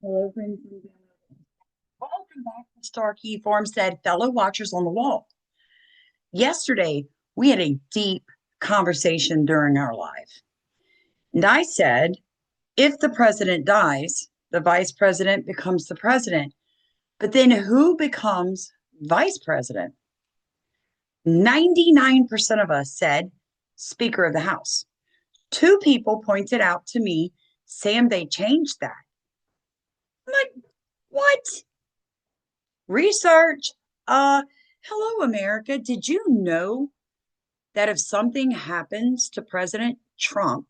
Hello, friends and family. Welcome back to Starkey Farmstead, fellow watchers on the wall. Yesterday, we had a deep conversation during our live. And I said, if the president dies, the vice president becomes the president. But then who becomes vice president? 99% of us said Speaker of the House. Two people pointed out to me, Sam, they changed that. I'm like, what? Research. Hello, America. Did you know that if something happens to President Trump,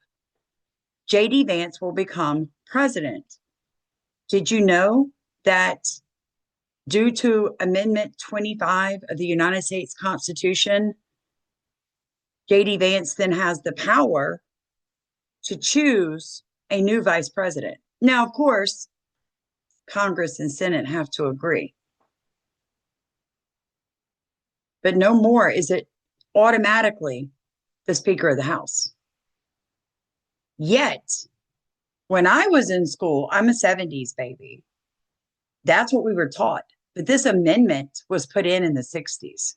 JD Vance will become president? Did you know that due to Amendment 25 of the United States Constitution, JD Vance then has the power to choose a new vice president? Now, of course, Congress and Senate have to agree. But no more is it automatically the Speaker of the House. Yet, when I was in school, I'm a 70s baby. That's what we were taught. But this amendment was put in the 60s.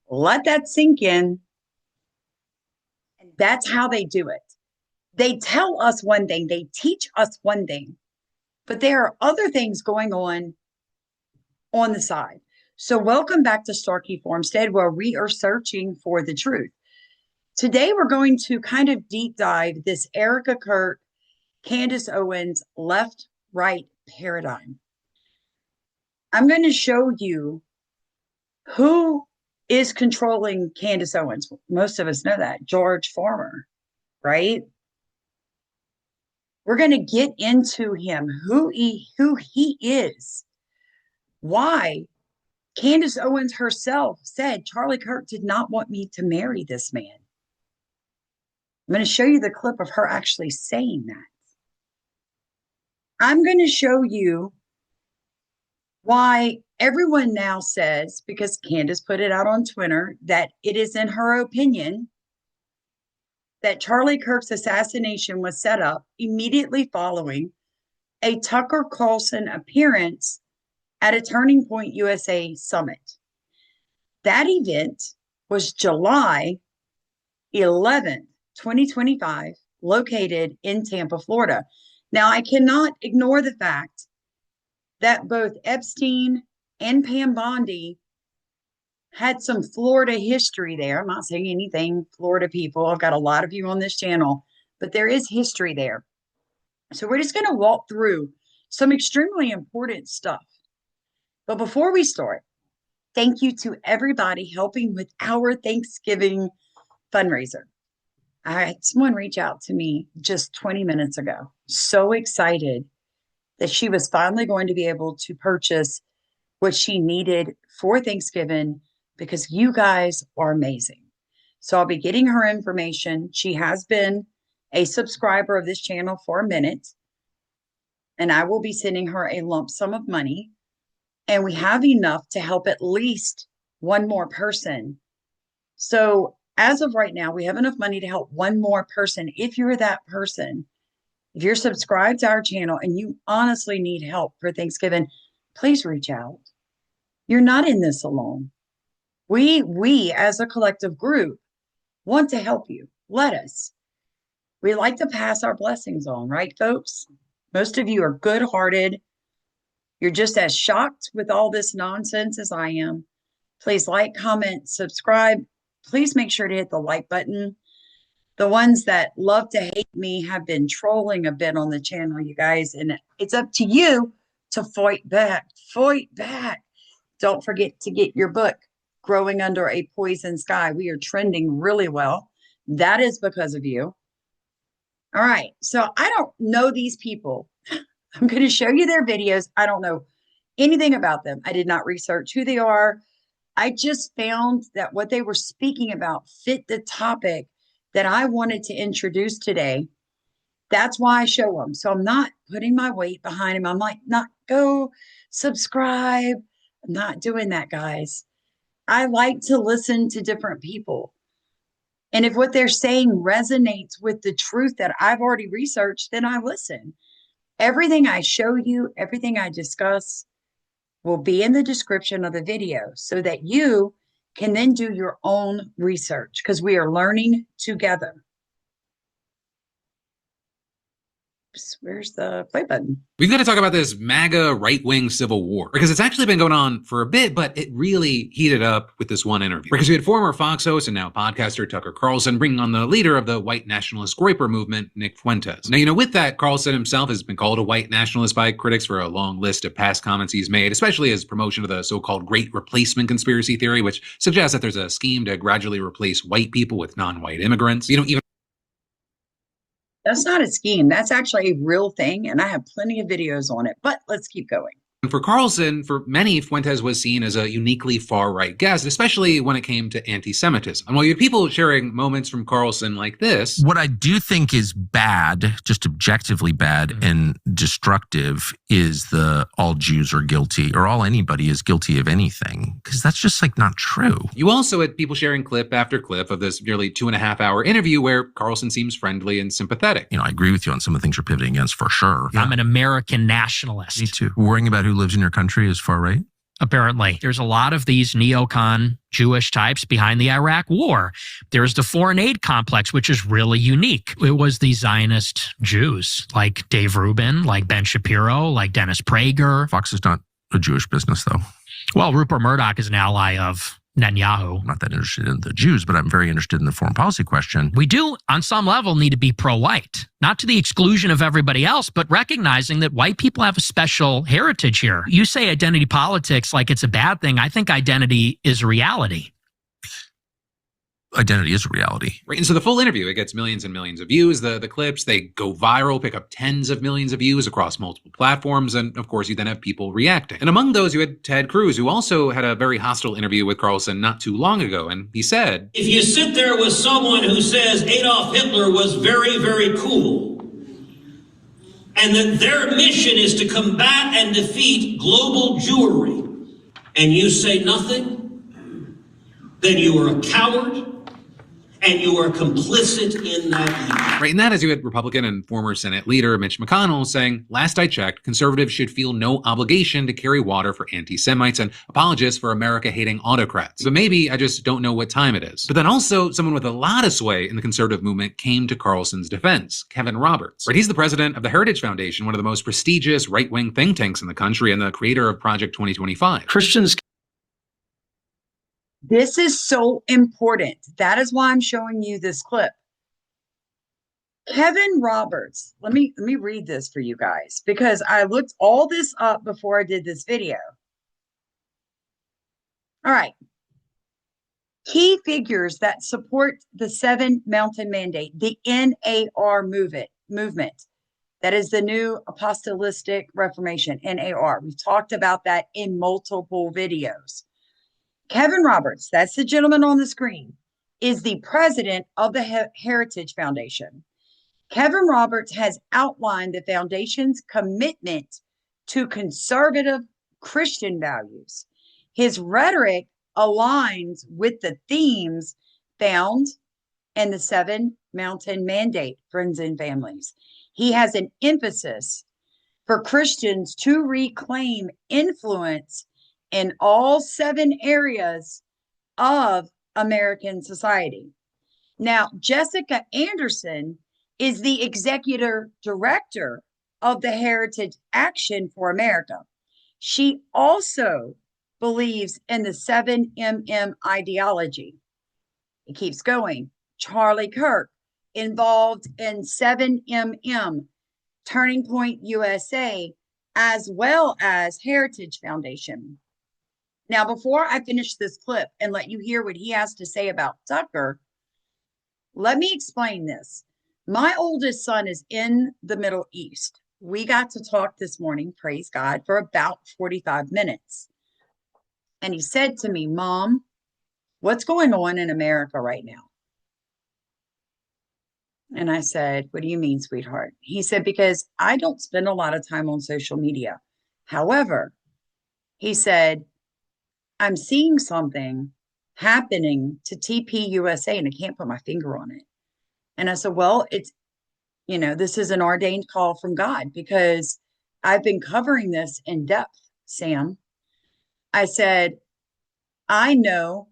Let that sink in. And that's how they do it. They tell us one thing, they teach us one thing, but there are other things going on the side. So welcome back to Starkey Farmstead, where we are searching for the truth. Today, we're going to kind of deep dive this Erika Kirk, Candace Owens left-right paradigm. I'm going to show you who is controlling Candace Owens. Most of us know that, George Farmer, right? We're going to get into him, who he is, why Candace Owens herself said Charlie Kirk did not want me to marry this man. I'm going to show you the clip of her actually saying that. I'm going to show you why everyone now says, because Candace put it out on Twitter, that it is in her opinion that Charlie Kirk's assassination was set up immediately following a Tucker Carlson appearance at a Turning Point USA summit. That event was July 11th, 2025, located in Tampa, Florida. Now, I cannot ignore the fact that both Epstein and Pam Bondi had some Florida history there. I'm not saying anything, Florida people. I've got a lot of you on this channel, but there is history there. So we're just going to walk through some extremely important stuff. But before we start, thank you to everybody helping with our Thanksgiving fundraiser. I had someone reach out to me just 20 minutes ago. So excited that she was finally going to be able to purchase what she needed for Thanksgiving because you guys are amazing. So I'll be getting her information. She has been a subscriber of this channel for a minute, and I will be sending her a lump sum of money. And we have enough to help at least one more person. So as of right now, we have enough money to help one more person. If you're that person, if you're subscribed to our channel and you honestly need help for Thanksgiving, please reach out. You're not in this alone. We as a collective group want to help you. Let us. We like to pass our blessings on, right, folks? Most of you are good-hearted. You're just as shocked with all this nonsense as I am. Please like, comment, subscribe. Please make sure to hit the like button. The ones that love to hate me have been trolling a bit on the channel, you guys, and it's up to you to fight back. Fight back. Don't forget to get your book, Growing Under a Poison Sky. We are trending really well. That is because of you. All right. So I don't know these people. I'm going to show you their videos. I don't know anything about them. I did not research who they are. I just found that what they were speaking about fit the topic that I wanted to introduce today. That's why I show them. So I'm not putting my weight behind them. I'm like, not go subscribe. I'm not doing that, guys. I like to listen to different people. And if what they're saying resonates with the truth that I've already researched, then I listen. Everything I show you, everything I discuss will be in the description of the video so that you can then do your own research because we are learning together. Where's the play button? We've got to talk about this MAGA right-wing civil war because it's actually been going on for a bit, but it really heated up with this one interview. Because we had former Fox host and now podcaster Tucker Carlson bringing on the leader of the white nationalist Groyper movement, Nick Fuentes. Now, with that, Carlson himself has been called a white nationalist by critics for a long list of past comments he's made, especially his promotion of the so-called Great Replacement conspiracy theory, which suggests that there's a scheme to gradually replace white people with non-white immigrants. Even That's not a scheme. That's actually a real thing, and I have plenty of videos on it, but let's keep going. For Carlson, for many, Fuentes was seen as a uniquely far-right guest, especially when it came to anti-Semitism. And while you had people sharing moments from Carlson like this... What I do think is bad, just objectively bad and destructive, is the all Jews are guilty or all anybody is guilty of anything, because that's just not true. You also had people sharing clip after clip of this nearly 2.5-hour interview where Carlson seems friendly and sympathetic. I agree with you on some of the things you're pivoting against for sure. I'm an American nationalist. Me too. Worrying about who lives in your country is far right? Apparently. There's a lot of these neocon Jewish types behind the Iraq War. There's the foreign aid complex, which is really unique. It was the Zionist Jews like Dave Rubin, like Ben Shapiro, like Dennis Prager. Fox is not a Jewish business, though. Well, Rupert Murdoch is an ally of Netanyahu. I'm not that interested in the Jews, but I'm very interested in the foreign policy question. We do, on some level, need to be pro-white, not to the exclusion of everybody else, but recognizing that white people have a special heritage here. You say identity politics like it's a bad thing. I think identity is a reality. Identity is a reality. Right. And so the full interview, it gets millions and millions of views. The clips, they go viral, pick up tens of millions of views across multiple platforms. And of course, you then have people reacting. And among those, you had Ted Cruz, who also had a very hostile interview with Carlson not too long ago. And he said, if you sit there with someone who says Adolf Hitler was very, very cool, and that their mission is to combat and defeat global Jewry, and you say nothing, then you are a coward. And you are complicit in that evil. Right, and that is you had Republican and former Senate leader Mitch McConnell saying, last I checked, conservatives should feel no obligation to carry water for anti-Semites and apologists for America-hating autocrats. But maybe I just don't know what time it is. But then also, someone with a lot of sway in the conservative movement came to Carlson's defense, Kevin Roberts. Right, he's the president of the Heritage Foundation, one of the most prestigious right-wing think tanks in the country and the creator of Project 2025. Christians. This is so important. That is why I'm showing you this clip. Kevin Roberts, let me read this for you guys because I looked all this up before I did this video. All right. Key figures that support the Seven Mountain Mandate, the NAR movement. That is the New Apostolic Reformation, NAR. We've talked about that in multiple videos. Kevin Roberts, that's the gentleman on the screen, is the president of the Heritage Foundation. Kevin Roberts has outlined the foundation's commitment to conservative Christian values. His rhetoric aligns with the themes found in the Seven Mountain Mandate, friends and families. He has an emphasis for Christians to reclaim influence in all 7 areas of American society. Now, Jessica Anderson is the executive director of the Heritage Action for America. She also believes in the 7MM ideology. It keeps going. Charlie Kirk, involved in 7MM, Turning Point USA, as well as Heritage Foundation. Now, before I finish this clip and let you hear what he has to say about Tucker, let me explain this. My oldest son is in the Middle East. We got to talk this morning, praise God, for about 45 minutes. And he said to me, Mom, what's going on in America right now? And I said, what do you mean, sweetheart? He said, because I don't spend a lot of time on social media. However, he said, I'm seeing something happening to TP USA and I can't put my finger on it. And I said, well, This is an ordained call from God, because I've been covering this in depth, Sam. I said, I know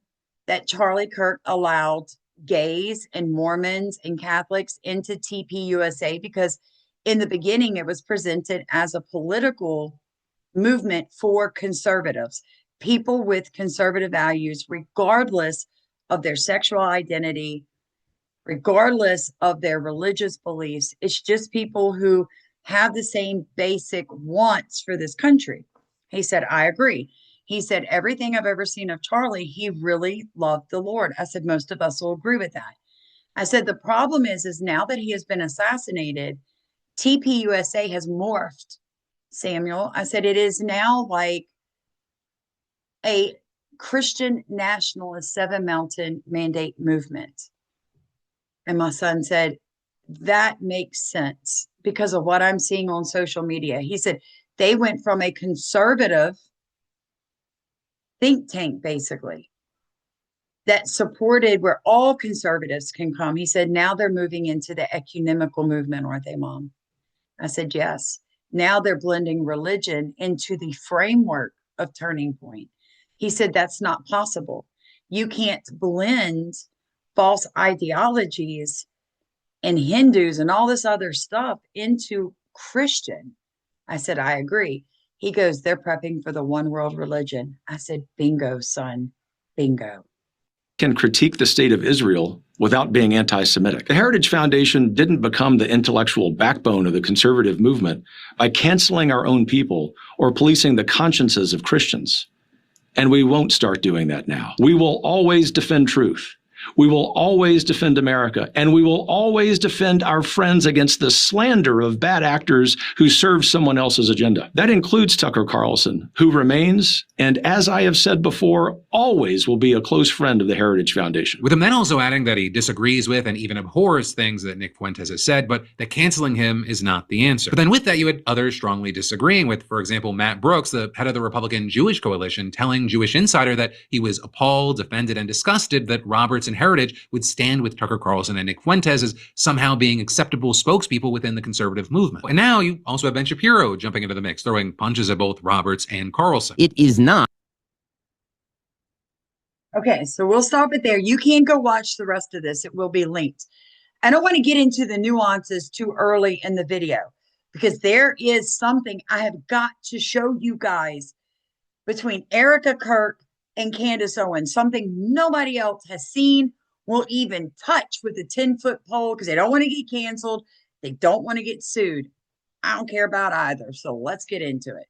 that Charlie Kirk allowed gays and Mormons and Catholics into TPUSA because in the beginning it was presented as a political movement for conservatives, people with conservative values, regardless of their sexual identity, regardless of their religious beliefs. It's just people who have the same basic wants for this country. He said, I agree. He said, everything I've ever seen of Charlie, he really loved the Lord. I said, most of us will agree with that. I said, the problem is now that he has been assassinated, TPUSA has morphed, Samuel. I said, it is now like a Christian nationalist 7 Mountain Mandate movement. And my son said, that makes sense because of what I'm seeing on social media. He said, they went from a conservative think tank, basically, that supported where all conservatives can come. He said, now they're moving into the ecumenical movement, aren't they, Mom? I said, yes. Now they're blending religion into the framework of Turning Point. He said, that's not possible. You can't blend false ideologies and Hindus and all this other stuff into Christian. I said, I agree. He goes, they're prepping for the one world religion. I said, bingo, son, bingo. Can critique the state of Israel without being anti-Semitic. The Heritage Foundation didn't become the intellectual backbone of the conservative movement by canceling our own people or policing the consciences of Christians. And we won't start doing that now. We will always defend truth. We will always defend America, and we will always defend our friends against the slander of bad actors who serve someone else's agenda. That includes Tucker Carlson, who remains, and as I have said before, always will be a close friend of the Heritage Foundation. With him then also adding that he disagrees with and even abhors things that Nick Fuentes has said, but that canceling him is not the answer. But then with that, you had others strongly disagreeing with, for example, Matt Brooks, the head of the Republican Jewish Coalition, telling Jewish Insider that he was appalled, offended, and disgusted that Roberts and Heritage would stand with Tucker Carlson and Nick Fuentes as somehow being acceptable spokespeople within the conservative movement. And now you also have Ben Shapiro jumping into the mix, throwing punches at both Roberts and Carlson. It is not. Okay, so we'll stop it there. You can go watch the rest of this. It will be linked. I don't want to get into the nuances too early in the video because there is something I have got to show you guys between Erika Kirk and Candace Owens, something nobody else has seen, will even touch with a 10-foot pole because they don't want to get canceled. They don't want to get sued. I don't care about either. So let's get into it.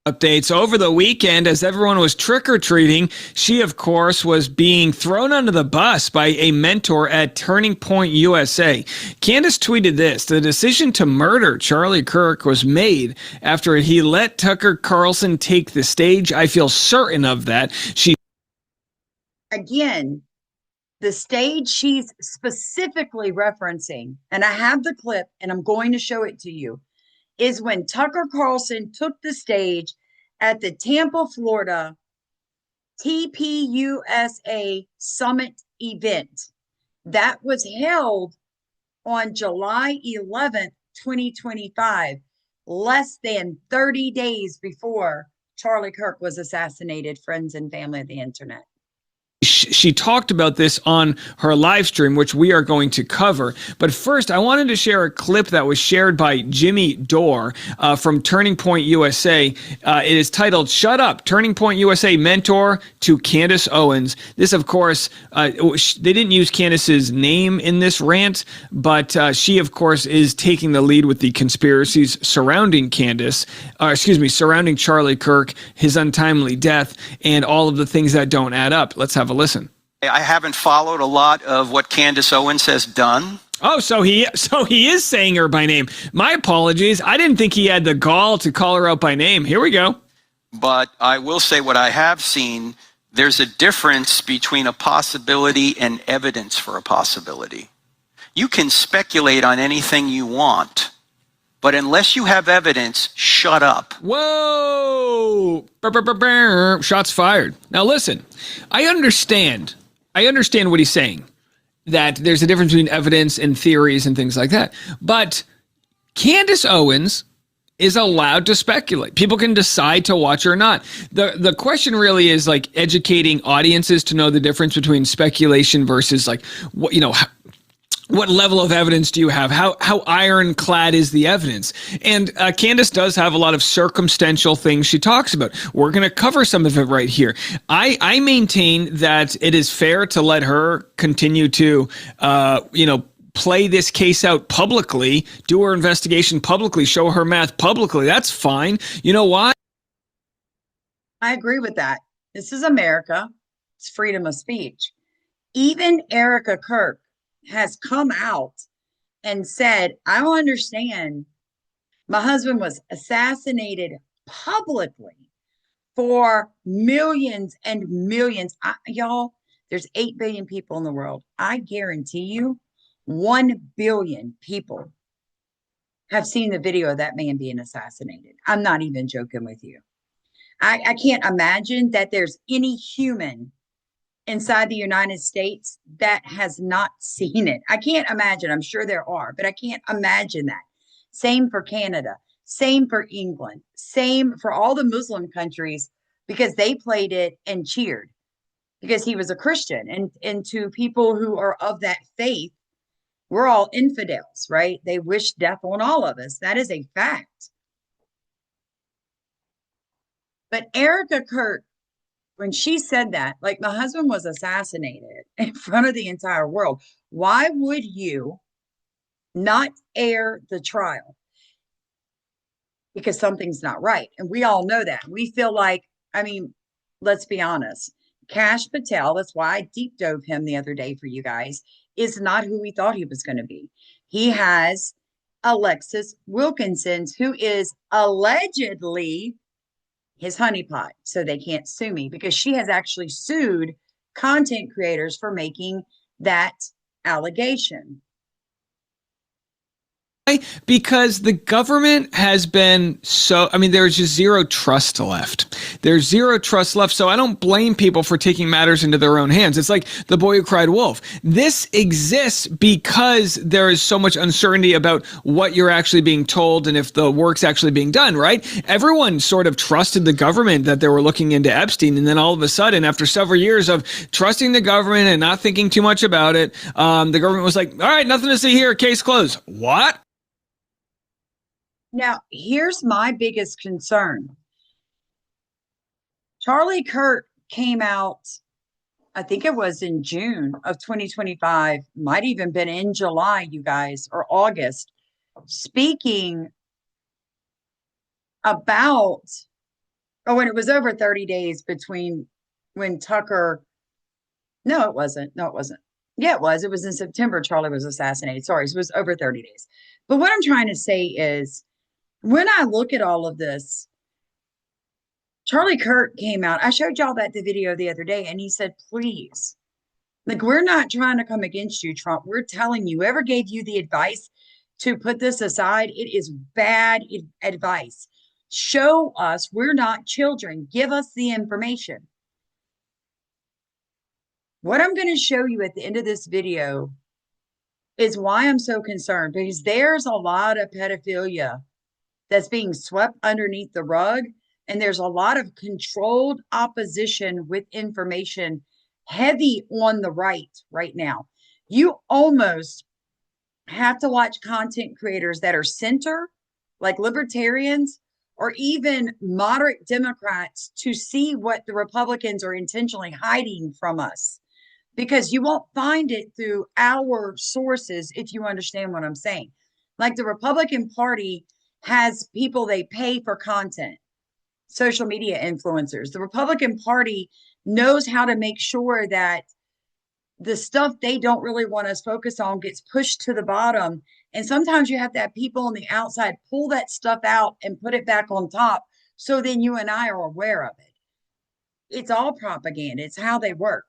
Updates over the weekend as everyone was trick-or-treating. She, of course, was being thrown under the bus by a mentor at Turning Point USA. Candace tweeted this: the decision to murder Charlie Kirk was made after he let Tucker Carlson take the stage. I feel certain of that. Again, the stage she's specifically referencing, and I have the clip and I'm going to show it to you, is when Tucker Carlson took the stage at the Tampa, Florida TPUSA Summit event that was held on July 11th, 2025, less than 30 days before Charlie Kirk was assassinated, friends and family of the internet. She talked about this on her live stream, which we are going to cover. But first, I wanted to share a clip that was shared by Jimmy Dore from Turning Point USA. It is titled, "Shut Up, Turning Point USA Mentor to Candace Owens." This, of course, they didn't use Candace's name in this rant, but she, of course, is taking the lead with the conspiracies surrounding surrounding Charlie Kirk, his untimely death, and all of the things that don't add up. Let's have a listen. I haven't followed a lot of what Candace Owens has done. Oh, so he is saying her by name. My apologies. I didn't think he had the gall to call her out by name. Here we go. But I will say what I have seen, there's a difference between a possibility and evidence for a possibility. You can speculate on anything you want, but unless you have evidence, shut up. Whoa! Shots fired. Now listen, I understand what he's saying, that there's a difference between evidence and theories and things like that. But Candace Owens is allowed to speculate. People can decide to watch or not. The question really is like educating audiences to know the difference between speculation versus like what, what level of evidence do you have? How ironclad is the evidence? And Candace does have a lot of circumstantial things she talks about. We're going to cover some of it right here. I maintain that it is fair to let her continue to, play this case out publicly, do her investigation publicly, show her math publicly. That's fine. You know why? I agree with that. This is America. It's freedom of speech. Even Erika Kirk has come out and said, I don't understand. My husband was assassinated publicly for millions and millions. Y'all, there's 8 billion people in the world. I guarantee you 1 billion people have seen the video of that man being assassinated. I'm not even joking with you. I can't imagine that there's any human inside the United States that has not seen it. I can't imagine. I'm sure there are, but I can't imagine that. Same for Canada. Same for England. Same for all the Muslim countries, because they played it and cheered because he was a Christian. And to people who are of that faith, we're all infidels, right? They wish death on all of us. That is a fact. But Erika Kirk, when she said that, like, my husband was assassinated in front of the entire world, why would you not air the trial? Because something's not right. And we all know that. We feel like, let's be honest. Kash Patel, that's why I deep dove him the other day for you guys, is not who we thought he was going to be. He has Alexis Wilkinson, who is allegedly his honeypot. So they can't sue me because she has actually sued content creators for making that allegation. Because the government has been there's just zero trust left. There's zero trust left. So I don't blame people for taking matters into their own hands. It's like the boy who cried wolf. This exists because there is so much uncertainty about what you're actually being told and if the work's actually being done, right? Everyone sort of trusted the government that they were looking into Epstein. And then all of a sudden, after several years of trusting the government and not thinking too much about it, the government was like, all right, nothing to see here. Case closed. What? Now, here's my biggest concern. Charlie Kirk came out, I think it was in June of 2025, might even been in July, you guys, or August, speaking about, when it was over 30 days between when Tucker, no, it wasn't. Yeah, it was in September, Charlie was assassinated. Sorry, so it was over 30 days. But what I'm trying to say is, when I look at all of this, Charlie Kirk came out. I showed y'all the video the other day, and he said, please, like, we're not trying to come against you, Trump. We're telling you, whoever gave you the advice to put this aside, it is bad advice. Show us we're not children. Give us the information. What I'm going to show you at the end of this video is why I'm so concerned, because there's a lot of pedophilia that's being swept underneath the rug. And there's a lot of controlled opposition with information heavy on the right now. You almost have to watch content creators that are center, like libertarians, or even moderate Democrats, to see what the Republicans are intentionally hiding from us. Because you won't find it through our sources, if you understand what I'm saying. Like, the Republican Party has people they pay for content, social media influencers. The Republican Party knows how to make sure that the stuff they don't really want us focus on gets pushed to the bottom. And sometimes you have to have people on the outside pull that stuff out and put it back on top, so then you and I are aware of it. It's all propaganda. It's how they work.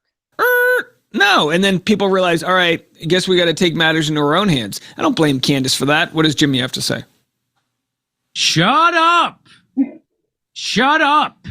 No. And then people realize, all right, I guess we got to take matters into our own hands. I don't blame Candace for that. What does Jimmy have to say? Shut up. Shut up.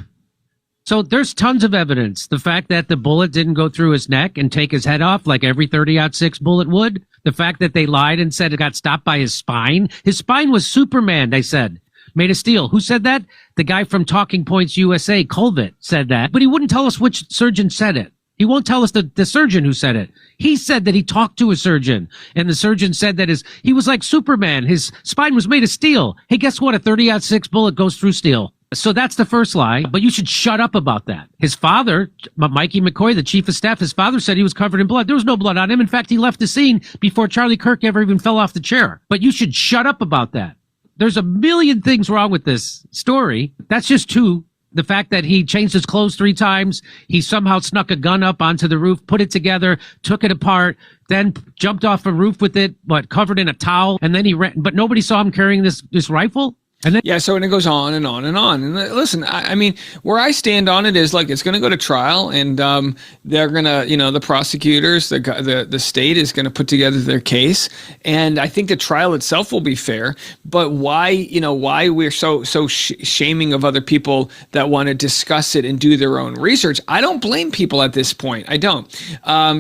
So there's tons of evidence. The fact that the bullet didn't go through his neck and take his head off like every 30-06 bullet would. The fact that they lied and said it got stopped by his spine. His spine was Superman, they said. Made of steel. Who said that? The guy from Talking Points USA, Colvett, said that. But he wouldn't tell us which surgeon said it. He won't tell us the surgeon who said it. He said that he talked to a surgeon, and the surgeon said that he was like Superman. His spine was made of steel. Hey, guess what? A 30-06 bullet goes through steel. So that's the first lie, but you should shut up about that. His father, Mikey McCoy, the chief of staff, his father said he was covered in blood. There was no blood on him. In fact, he left the scene before Charlie Kirk ever even fell off the chair. But you should shut up about that. There's a million things wrong with this story. That's just two. The fact that he changed his clothes 3 times, he somehow snuck a gun up onto the roof, put it together, took it apart, then jumped off a roof with it, covered in a towel, and then he ran. But nobody saw him carrying this rifle. And then, yeah, so and it goes on and on and on. And listen, I mean, where I stand on it is like it's going to go to trial, and they're going to, the prosecutors, the state is going to put together their case, and I think the trial itself will be fair. But why we're so shaming of other people that want to discuss it and do their own research? I don't blame people at this point. I don't.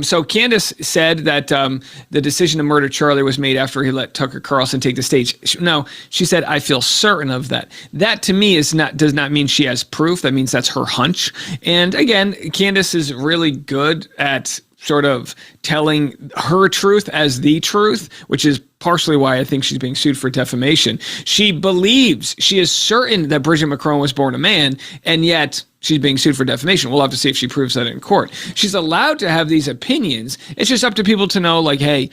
So Candace said that the decision to murder Charlie was made after he let Tucker Carlson take the stage. No, she said, I feel certain of that. That to me does not mean she has proof. That means that's her hunch. And again, Candace is really good at sort of telling her truth as the truth, which is partially why I think she's being sued for defamation. She is certain that Bridget Macron was born a man, and yet she's being sued for defamation. We'll have to see if she proves that in court. She's allowed to have these opinions. It's just up to people to know, like, hey,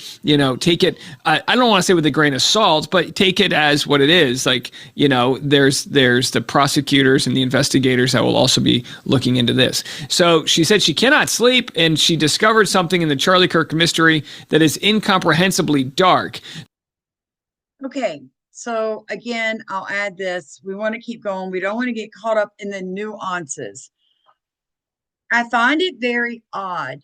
take it, I don't want to say with a grain of salt, but take it as what it is. Like, there's the prosecutors and the investigators that will also be looking into this. So she said she cannot sleep, and she discovered something in the Charlie Kirk mystery that is incomprehensibly dark. Okay, so again, I'll add this. We want to keep going. We don't want to get caught up in the nuances. I find it very odd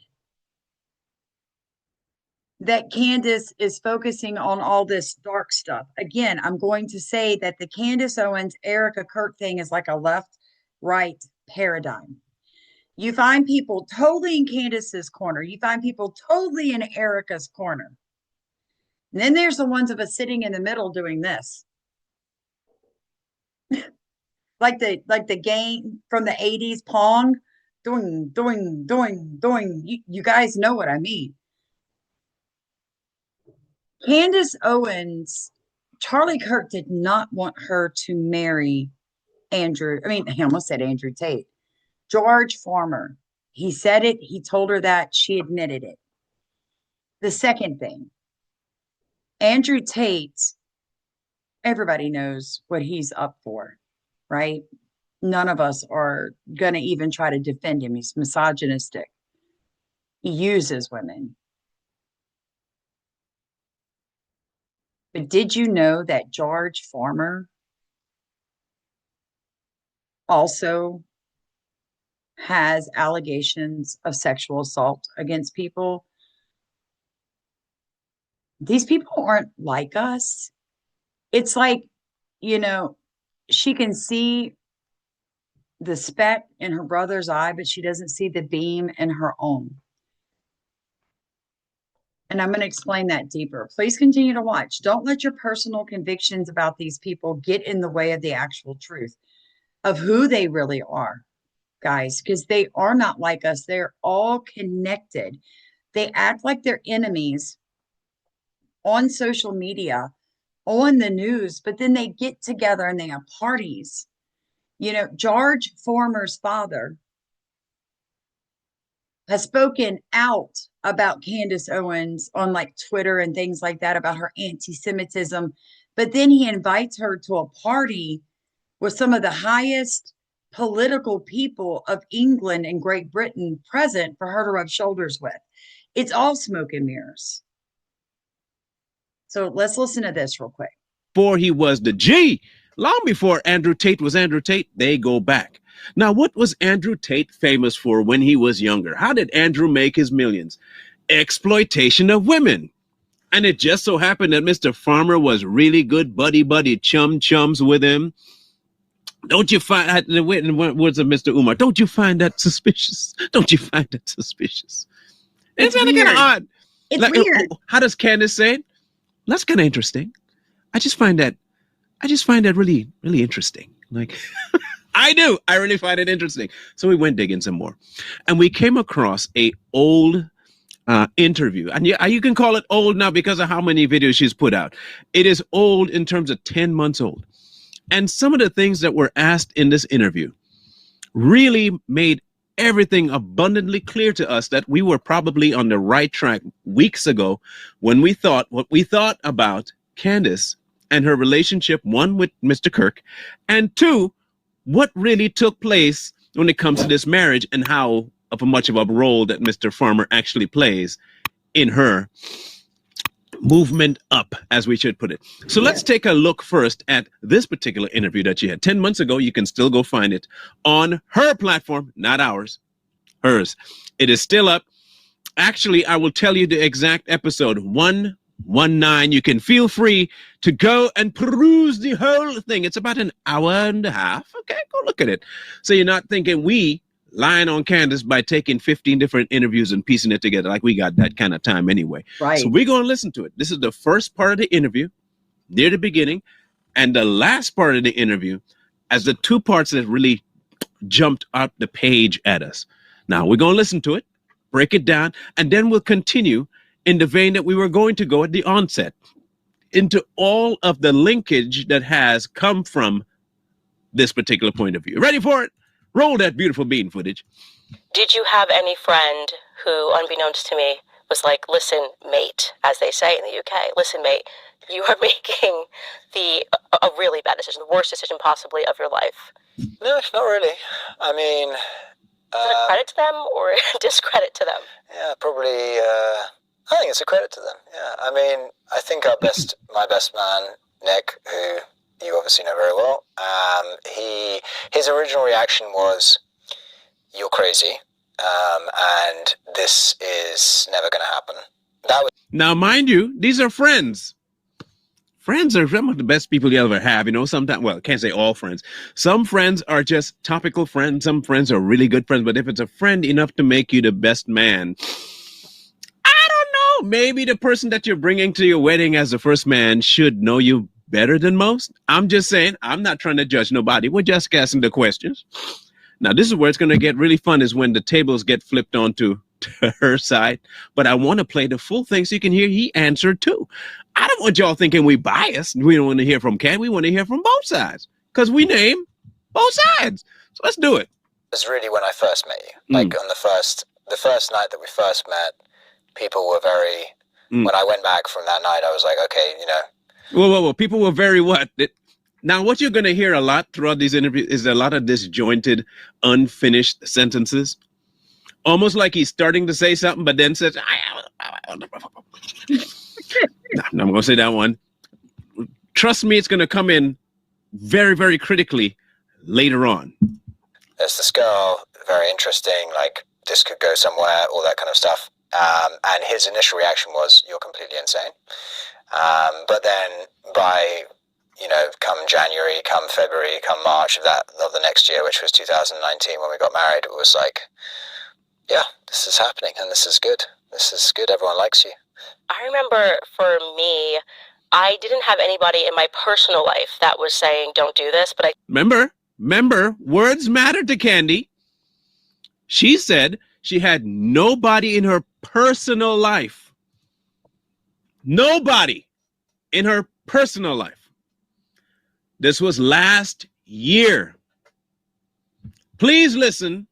that Candace is focusing on all this dark stuff. Again, I'm going to say that the Candace Owens, Erika Kirk thing is like a left-right paradigm. You find people totally in Candace's corner. You find people totally in Erika's corner. And then there's the ones of us sitting in the middle doing this. like the game from the 80s, Pong. Doing. You guys know what I mean. Candace Owens, Charlie Kirk did not want her to marry Andrew. I mean, I almost said Andrew Tate. George Farmer. He said it. He told her that. She admitted it. The second thing, Andrew Tate, everybody knows what he's up for, right? None of us are going to even try to defend him. He's misogynistic. He uses women. But did you know that George Farmer also has allegations of sexual assault against people? These people aren't like us. It's like, she can see the speck in her brother's eye, but she doesn't see the beam in her own. And I'm going to explain that deeper. Please continue to watch. Don't let your personal convictions about these people get in the way of the actual truth of who they really are, guys, because they are not like us. They're all connected. They act like they're enemies on social media, on the news, but then they get together and they have parties. George Farmer's father has spoken out about Candace Owens on Twitter and things like that about her anti-Semitism, but then he invites her to a party with some of the highest political people of England and Great Britain present for her to rub shoulders with. It's all smoke and mirrors. So let's listen to this real quick. Before he was the G, long before Andrew Tate was Andrew Tate, they go back. Now, what was Andrew Tate famous for when he was younger? How did Andrew make his millions? Exploitation of women. And it just so happened that Mr. Farmer was really good buddy chums with him. Don't you find the words of Mr. Umar? Don't you find that suspicious? Don't you find that suspicious? It's Isn't that kind of weird. odd? It's Like, weird. how does Candace say it? That's kind of interesting. I just find that really, really interesting. Like, I do. I really find it interesting. So we went digging some more, and we came across a old interview, and you can call it old now because of how many videos she's put out. It is old in terms of 10 months old, and some of the things that were asked in this interview really made everything abundantly clear to us that we were probably on the right track weeks ago when we thought what we thought about Candace and her relationship, one, with Mr. Kirk, and two, what really took place when it comes to this marriage and how of a much of a role that Mr. Farmer actually plays in her movement up, as we should put it. So let's take a look first at this particular interview that she had 10 months ago. You can still go find it on her platform, not ours, hers. It is still up. Actually, I will tell you the exact episode, 119. You can feel free to go and peruse the whole thing. It's about an hour and a half. Okay, go look at it. So you're not thinking we lying on Candace by taking 15 different interviews and piecing it together, like we got that kind of time anyway. Right. So we're going to listen to it. This is the first part of the interview, near the beginning, and the last part of the interview as the two parts that really jumped out the page at us. Now we're going to listen to it, break it down, and then we'll continue in the vein that we were going to go at the onset into all of the linkage that has come from this particular point of view. Ready for it? Roll that beautiful bean footage. Did you have any friend who, unbeknownst to me, was like, listen, mate, as they say in the UK, listen, mate, you are making a really bad decision, the worst decision possibly of your life? No, not really. I mean... Is it a credit to them or a discredit to them? Yeah, probably... I think it's a credit to them, yeah. I mean, I think my best man, Nick, who you obviously know very well, his original reaction was, you're crazy, and this is never going to happen. Now, mind you, these are friends. Friends are some of the best people you ever have. You know, sometimes, well, I can't say all friends. Some friends are just topical friends. Some friends are really good friends. But if it's a friend enough to make you the best man, I don't know. Maybe the person that you're bringing to your wedding as the first man should know you better than most. I'm just saying, I'm not trying to judge nobody. We're just asking the questions. Now, this is where it's going to get really fun, is when the tables get flipped onto her side. But I want to play the full thing so you can hear he answered too. I don't want y'all thinking we biased. We don't want to hear from Ken. We want to hear from both sides because we name both sides. So let's do it. It was really when I first met you. Like on the first night that we first met, people were very, when I went back from that night, I was like, okay, you know. Whoa. People were very what? Now, what you're going to hear a lot throughout these interviews is a lot of disjointed, unfinished sentences. Almost like he's starting to say something, but then says, no, I'm going to say that one. Trust me, it's going to come in very, very critically later on. There's this girl, very interesting, like this could go somewhere, all that kind of stuff. And his initial reaction was, you're completely insane. But then by, you know, come January, come February, come March of the next year, which was 2019 when we got married, it was like, yeah, this is happening and this is good. This is good. Everyone likes you. I remember for me, I didn't have anybody in my personal life that was saying, don't do this, but I... Remember, words matter to Candy. She said she had nobody in her personal life. Nobody in her personal life. This was last year. Please listen.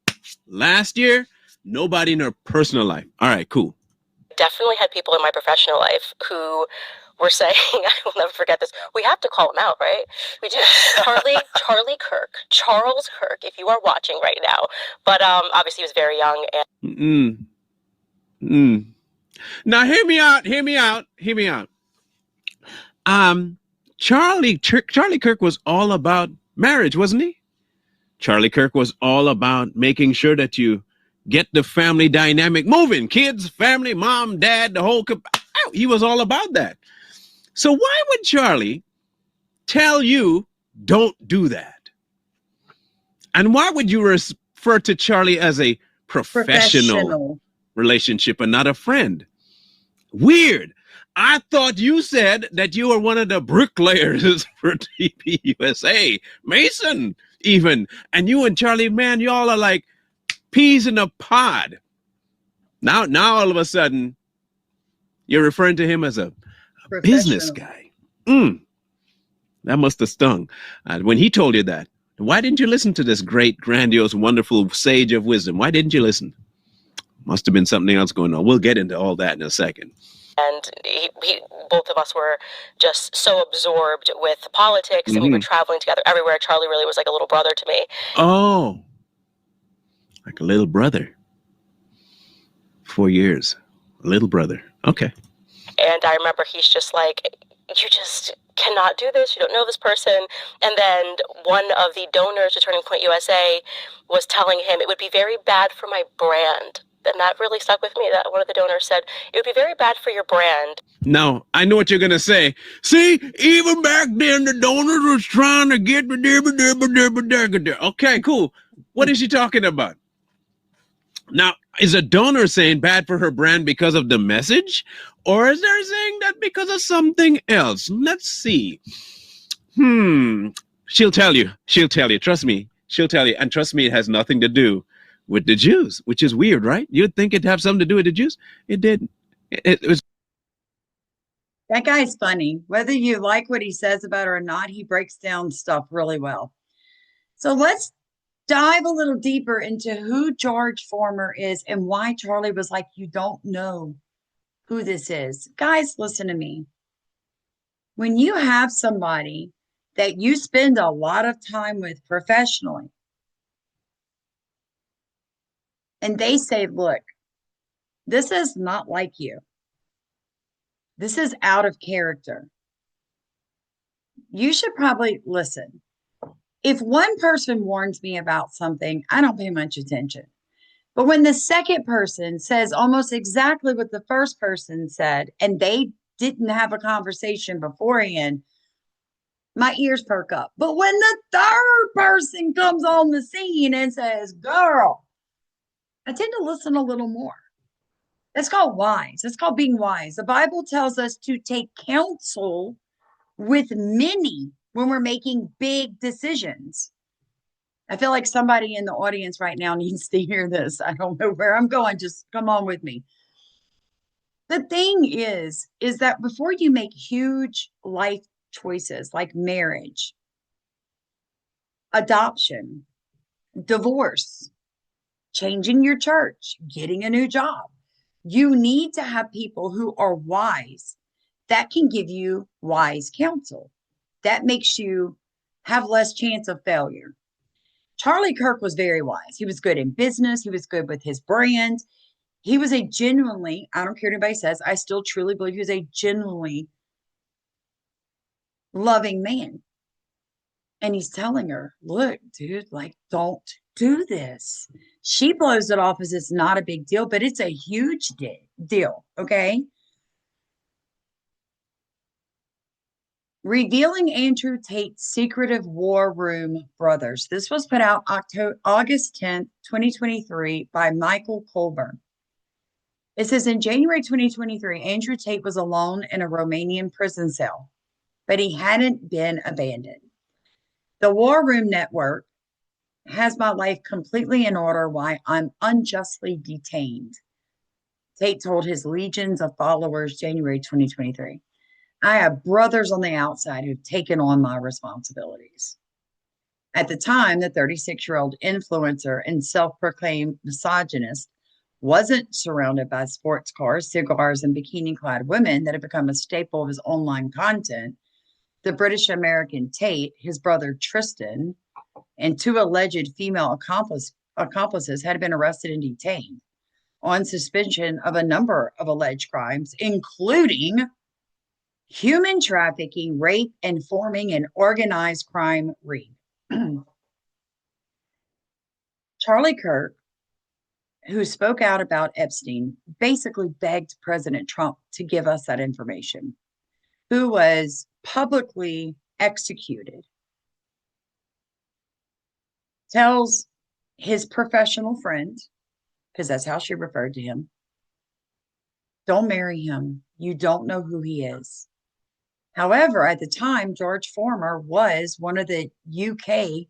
Last year, nobody in her personal life. All right, cool. Definitely had people in my professional life who were saying, I will never forget this, we have to call him out, right? We do. Charlie Kirk, Charles Kirk, if you are watching right now. But obviously he was very young. And Now hear me out. Charlie Kirk was all about marriage, wasn't he? Charlie Kirk was all about making sure that you get the family dynamic moving. Kids, family, mom, dad, the whole... He was all about that. So why would Charlie tell you, don't do that? And why would you refer to Charlie as a professional relationship and not a friend? Weird. I thought you said that you were one of the bricklayers for TPUSA, Mason, even. And you and Charlie, man, y'all are like peas in a pod. Now all of a sudden, you're referring to him as a business guy. That must have stung. When he told you that, why didn't you listen to this great, grandiose, wonderful sage of wisdom? Why didn't you listen? Must have been something else going on. We'll get into all that in a second. And both of us were just so absorbed with politics, and we were traveling together everywhere. Charlie really was like a little brother to me. Oh, like a little brother. 4 years, a little brother. Okay. And I remember he's just like, you just cannot do this. You don't know this person. And then one of the donors to Turning Point USA was telling him it would be very bad for my brand. And that really stuck with me. That one of the donors said, it would be very bad for your brand. Now, I know what you're going to say. See, even back then, the donors was trying to get the... Okay, cool. What is she talking about? Now, is a donor saying bad for her brand because of the message? Or is there saying that because of something else? Let's see. She'll tell you. She'll tell you. Trust me. She'll tell you. And trust me, it has nothing to do with the Jews, which is weird, right? You'd think it'd have something to do with the Jews. It didn't. It was. That guy's funny. Whether you like what he says about it or not, he breaks down stuff really well. So let's dive a little deeper into who George Foreman is and why Charlie was like, you don't know who this is. Guys, listen to me. When you have somebody that you spend a lot of time with professionally, and they say, look, this is not like you. This is out of character. You should probably listen. If one person warns me about something, I don't pay much attention. But when the second person says almost exactly what the first person said, and they didn't have a conversation beforehand, my ears perk up. But when the third person comes on the scene and says, girl, I tend to listen a little more. That's called wise. That's called being wise. The Bible tells us to take counsel with many when we're making big decisions. I feel like somebody in the audience right now needs to hear this. I don't know where I'm going. Just come on with me. The thing is that before you make huge life choices like marriage, adoption, divorce, changing your church, getting a new job, you need to have people who are wise that can give you wise counsel. That makes you have less chance of failure. Charlie Kirk was very wise. He was good in business. He was good with his brand. He was a genuinely, I don't care what anybody says, I still truly believe he was a genuinely loving man. And he's telling her, look, dude, like, don't do this. She blows it off as it's not a big deal, but it's a huge deal, okay? Revealing Andrew Tate's secretive war room brothers. This was put out August 10th, 2023 by Michael Colburn. It says in January 2023, Andrew Tate was alone in a Romanian prison cell, but he hadn't been abandoned. The War Room Network has my life completely in order while I'm unjustly detained. Tate told his legions of followers January 2023. I have brothers on the outside who've taken on my responsibilities. At the time, the 36-year-old influencer and self-proclaimed misogynist wasn't surrounded by sports cars, cigars, and bikini-clad women that have become a staple of his online content. The British-American Tate, his brother Tristan, and two alleged female accomplices had been arrested and detained on suspicion of a number of alleged crimes, including human trafficking, rape, and forming an organized crime ring. Charlie Kirk, who spoke out about Epstein, basically begged President Trump to give us that information, who was publicly executed. tells his professional friend, because that's how she referred to him, don't marry him. You don't know who he is. However, at the time, George Former was one of the UK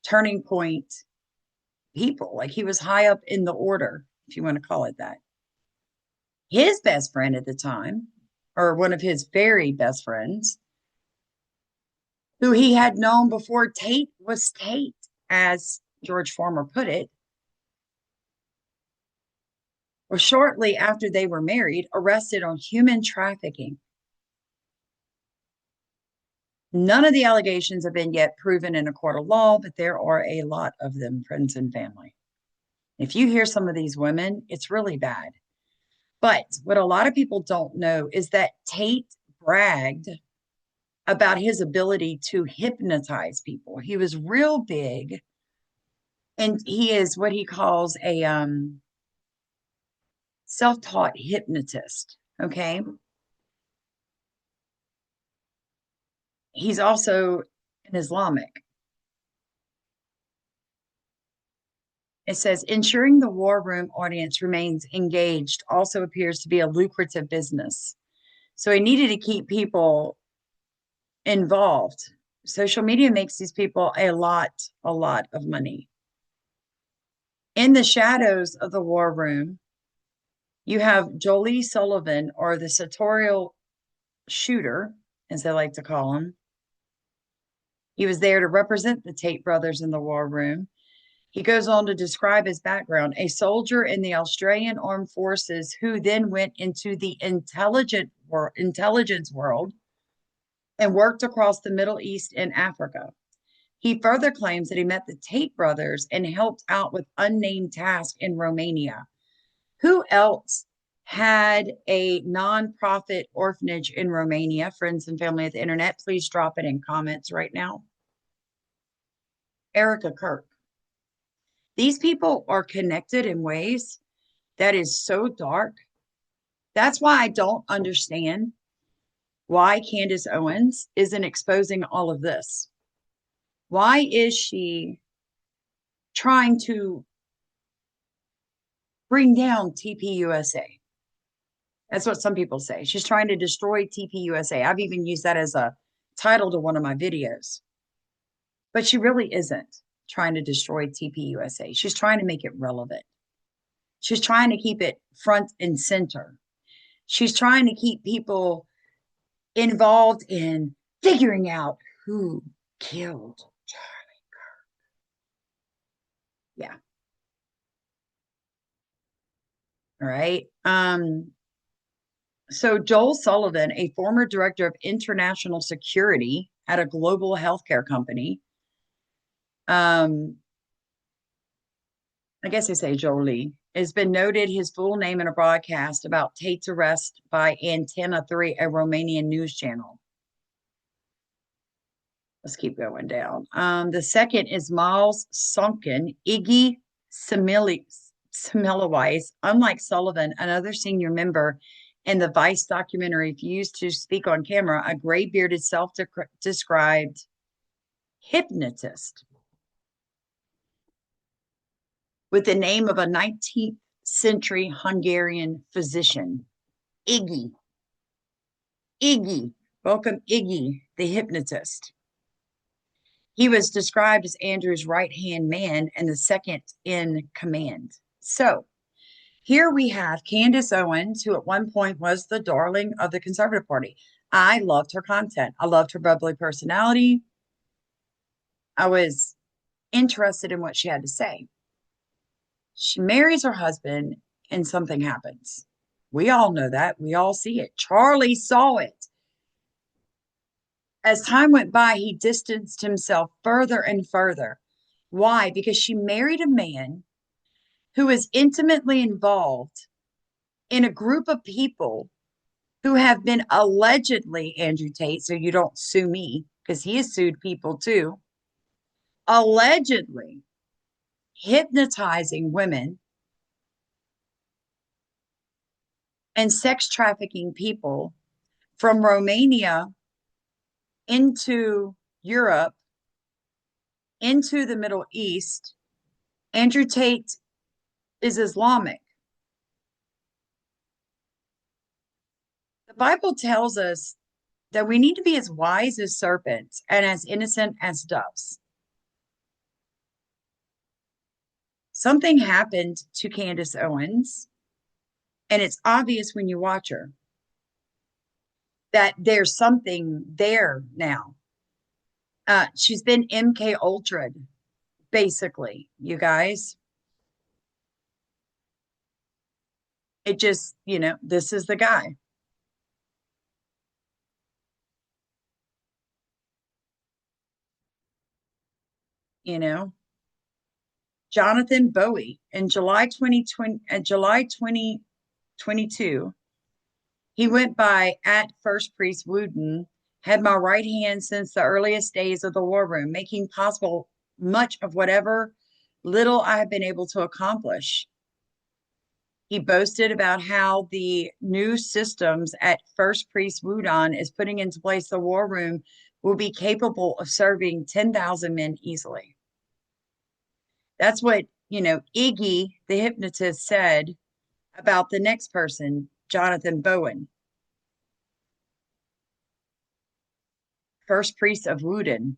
turning point people. Like, he was high up in the order, if you want to call it that. His best friend at the time, or one of his very best friends, who he had known before Tate was Tate, as George Former put it, was shortly after they were married, arrested on human trafficking. None of the allegations have been yet proven in a court of law, but there are a lot of them, friends and family. If you hear some of these women, it's really bad. But what a lot of people don't know is that Tate bragged about his ability to hypnotize people. He was real big, and he is what he calls a self-taught hypnotist, okay? He's also an Islamic. It says, ensuring the war room audience remains engaged also appears to be a lucrative business. So he needed to keep people involved. Social media makes these people a lot of money. In the shadows of the war room, you have Jolie Sullivan, or the sartorial shooter, as they like to call him. He was there to represent the Tate brothers in the war room. He goes on to describe his background: a soldier in the Australian Armed Forces who then went into the intelligence world and worked across the Middle East and Africa. He further claims that he met the Tate brothers and helped out with unnamed tasks in Romania. Who else had a nonprofit orphanage in Romania? Friends and family of the internet, please drop it in comments right now. Erika Kirk. These people are connected in ways that is so dark. That's why I don't understand why Candace Owens isn't exposing all of this. Why is she trying to bring down TPUSA? That's what some people say. She's trying to destroy TPUSA. I've even used that as a title to one of my videos. But she really isn't trying to destroy TPUSA. She's trying to make it relevant. She's trying to keep it front and center. She's trying to keep people involved in figuring out who killed Charlie Kirk. Yeah. All right. So Joel Sullivan, a former director of international security at a global healthcare company, I guess they say Jolie, has been noted his full name in a broadcast about Tate's arrest by Antenna 3, a Romanian news channel. Let's keep going down. The second is Miles Sunken, Iggy Semilowicz. Unlike Sullivan, another senior member in the Vice documentary refused to speak on camera, a gray-bearded, self-described hypnotist with the name of a 19th century Hungarian physician, Iggy. Iggy, welcome Iggy, the hypnotist. He was described as Andrew's right-hand man and the second in command. So here we have Candace Owens, who at one point was the darling of the Conservative Party. I loved her content. I loved her bubbly personality. I was interested in what she had to say. She marries her husband and something happens. We all know that. We all see it. Charlie saw it. As time went by, he distanced himself further and further. Why? Because she married a man who is intimately involved in a group of people who have been allegedly, Andrew Tate, so you don't sue me, because he has sued people too, allegedly hypnotizing women and sex trafficking people from Romania into Europe into the Middle East. Andrew Tate is Islamic. The Bible tells us that we need to be as wise as serpents and as innocent as doves. Something happened to Candace Owens, and it's obvious when you watch her that there's something there now. She's been MK Ultra'd, basically, you guys. It just, this is the guy. Jonathan Bowie in July 2022, he went by at First Priest Wooden, had my right hand since the earliest days of the war room, making possible much of whatever little I have been able to accomplish. He boasted about how the new systems at First Priest Wudon is putting into place the war room will be capable of serving 10,000 men easily. That's what, Iggy, the hypnotist, said about the next person, Jonathan Bowen, First Priest of Wudon.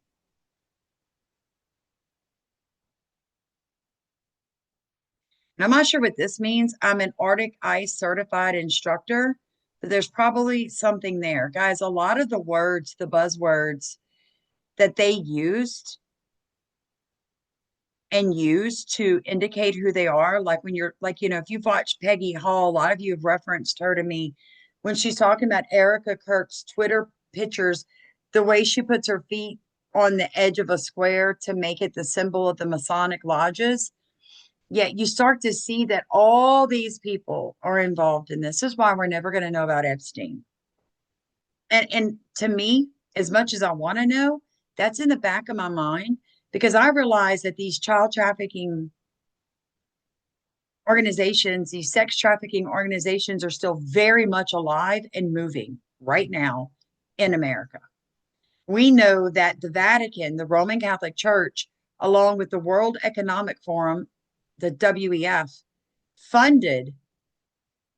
And I'm not sure what this means. I'm an Arctic Ice certified instructor, but there's probably something there. Guys, a lot of the words, the buzzwords that they used and use to indicate who they are, like when you're if you've watched Peggy Hall, a lot of you have referenced her to me when she's talking about Erika Kirk's Twitter pictures, the way she puts her feet on the edge of a square to make it the symbol of the Masonic lodges. Yet you start to see that all these people are involved in this. This is why we're never going to know about Epstein. And to me, as much as I want to know, that's in the back of my mind, because I realize that these child trafficking organizations, these sex trafficking organizations are still very much alive and moving right now in America. We know that the Vatican, the Roman Catholic Church, along with the World Economic Forum, the WEF, funded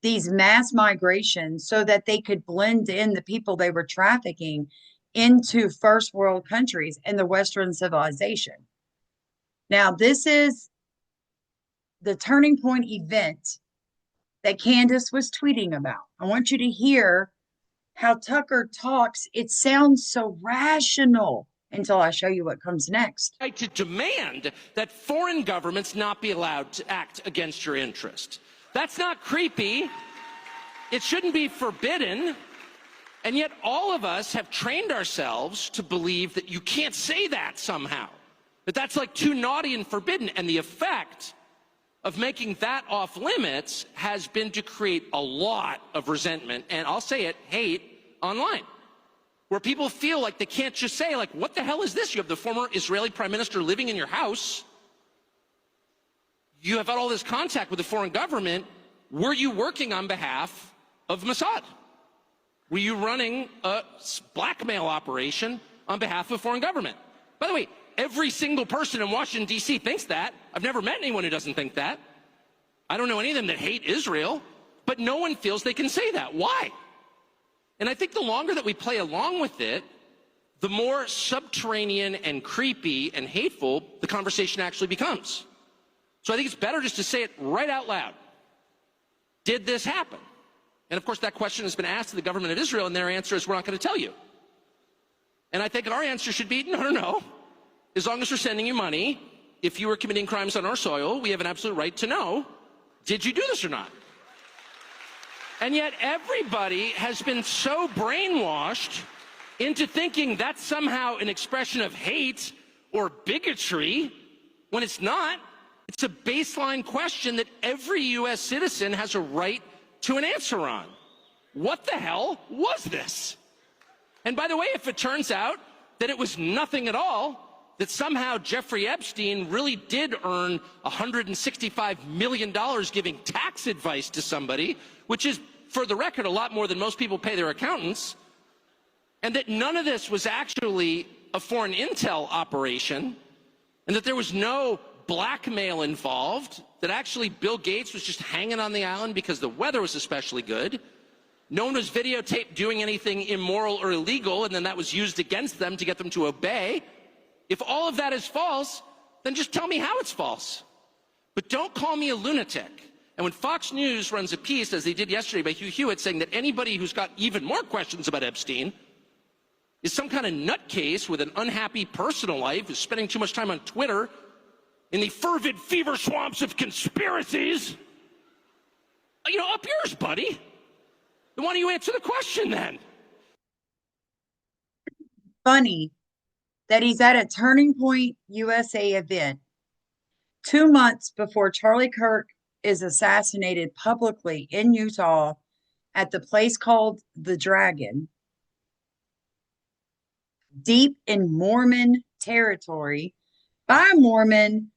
these mass migrations so that they could blend in the people they were trafficking into first world countries and the Western civilization. Now, this is the turning point event that Candace was tweeting about. I want you to hear how Tucker talks. It sounds so rational until I show you what comes next. To demand that foreign governments not be allowed to act against your interest. That's not creepy. It shouldn't be forbidden. And yet all of us have trained ourselves to believe that you can't say that somehow, that that's like too naughty and forbidden. And the effect of making that off limits has been to create a lot of resentment, and I'll say it, hate online, where people feel like they can't just say, like, what the hell is this? You have the former Israeli prime minister living in your house. You have had all this contact with the foreign government. Were you working on behalf of Mossad? Were you running a blackmail operation on behalf of a foreign government? By the way, every single person in Washington, D.C. thinks that. I've never met anyone who doesn't think that. I don't know any of them that hate Israel, but no one feels they can say that. Why? And I think the longer that we play along with it, the more subterranean and creepy and hateful the conversation actually becomes. So I think it's better just to say it right out loud. Did this happen? And of course, that question has been asked to the government of Israel, and their answer is, we're not going to tell you. And I think our answer should be, no. As long as we're sending you money, if you were committing crimes on our soil, we have an absolute right to know, did you do this or not? And yet everybody has been so brainwashed into thinking that's somehow an expression of hate or bigotry, when it's not. It's a baseline question that every U.S. citizen has a right to an answer on. What the hell was this? And by the way, if it turns out that it was nothing at all, that somehow Jeffrey Epstein really did earn $165 million giving tax advice to somebody, which is, for the record, a lot more than most people pay their accountants, and that none of this was actually a foreign intel operation, and that there was no blackmail involved, that actually Bill Gates was just hanging on the island because the weather was especially good. No one was videotaped doing anything immoral or illegal, and then that was used against them to get them to obey. If all of that is false, then just tell me how it's false. But don't call me a lunatic. And when Fox News runs a piece, as they did yesterday by Hugh Hewitt, saying that anybody who's got even more questions about Epstein is some kind of nutcase with an unhappy personal life, is spending too much time on Twitter in the fervid fever swamps of conspiracies, up yours, buddy. Then why don't you answer the question then? Funny that he's at a Turning Point USA event 2 months before Charlie Kirk is assassinated publicly in Utah at the place called the Dragon, deep in Mormon territory, by a Mormon,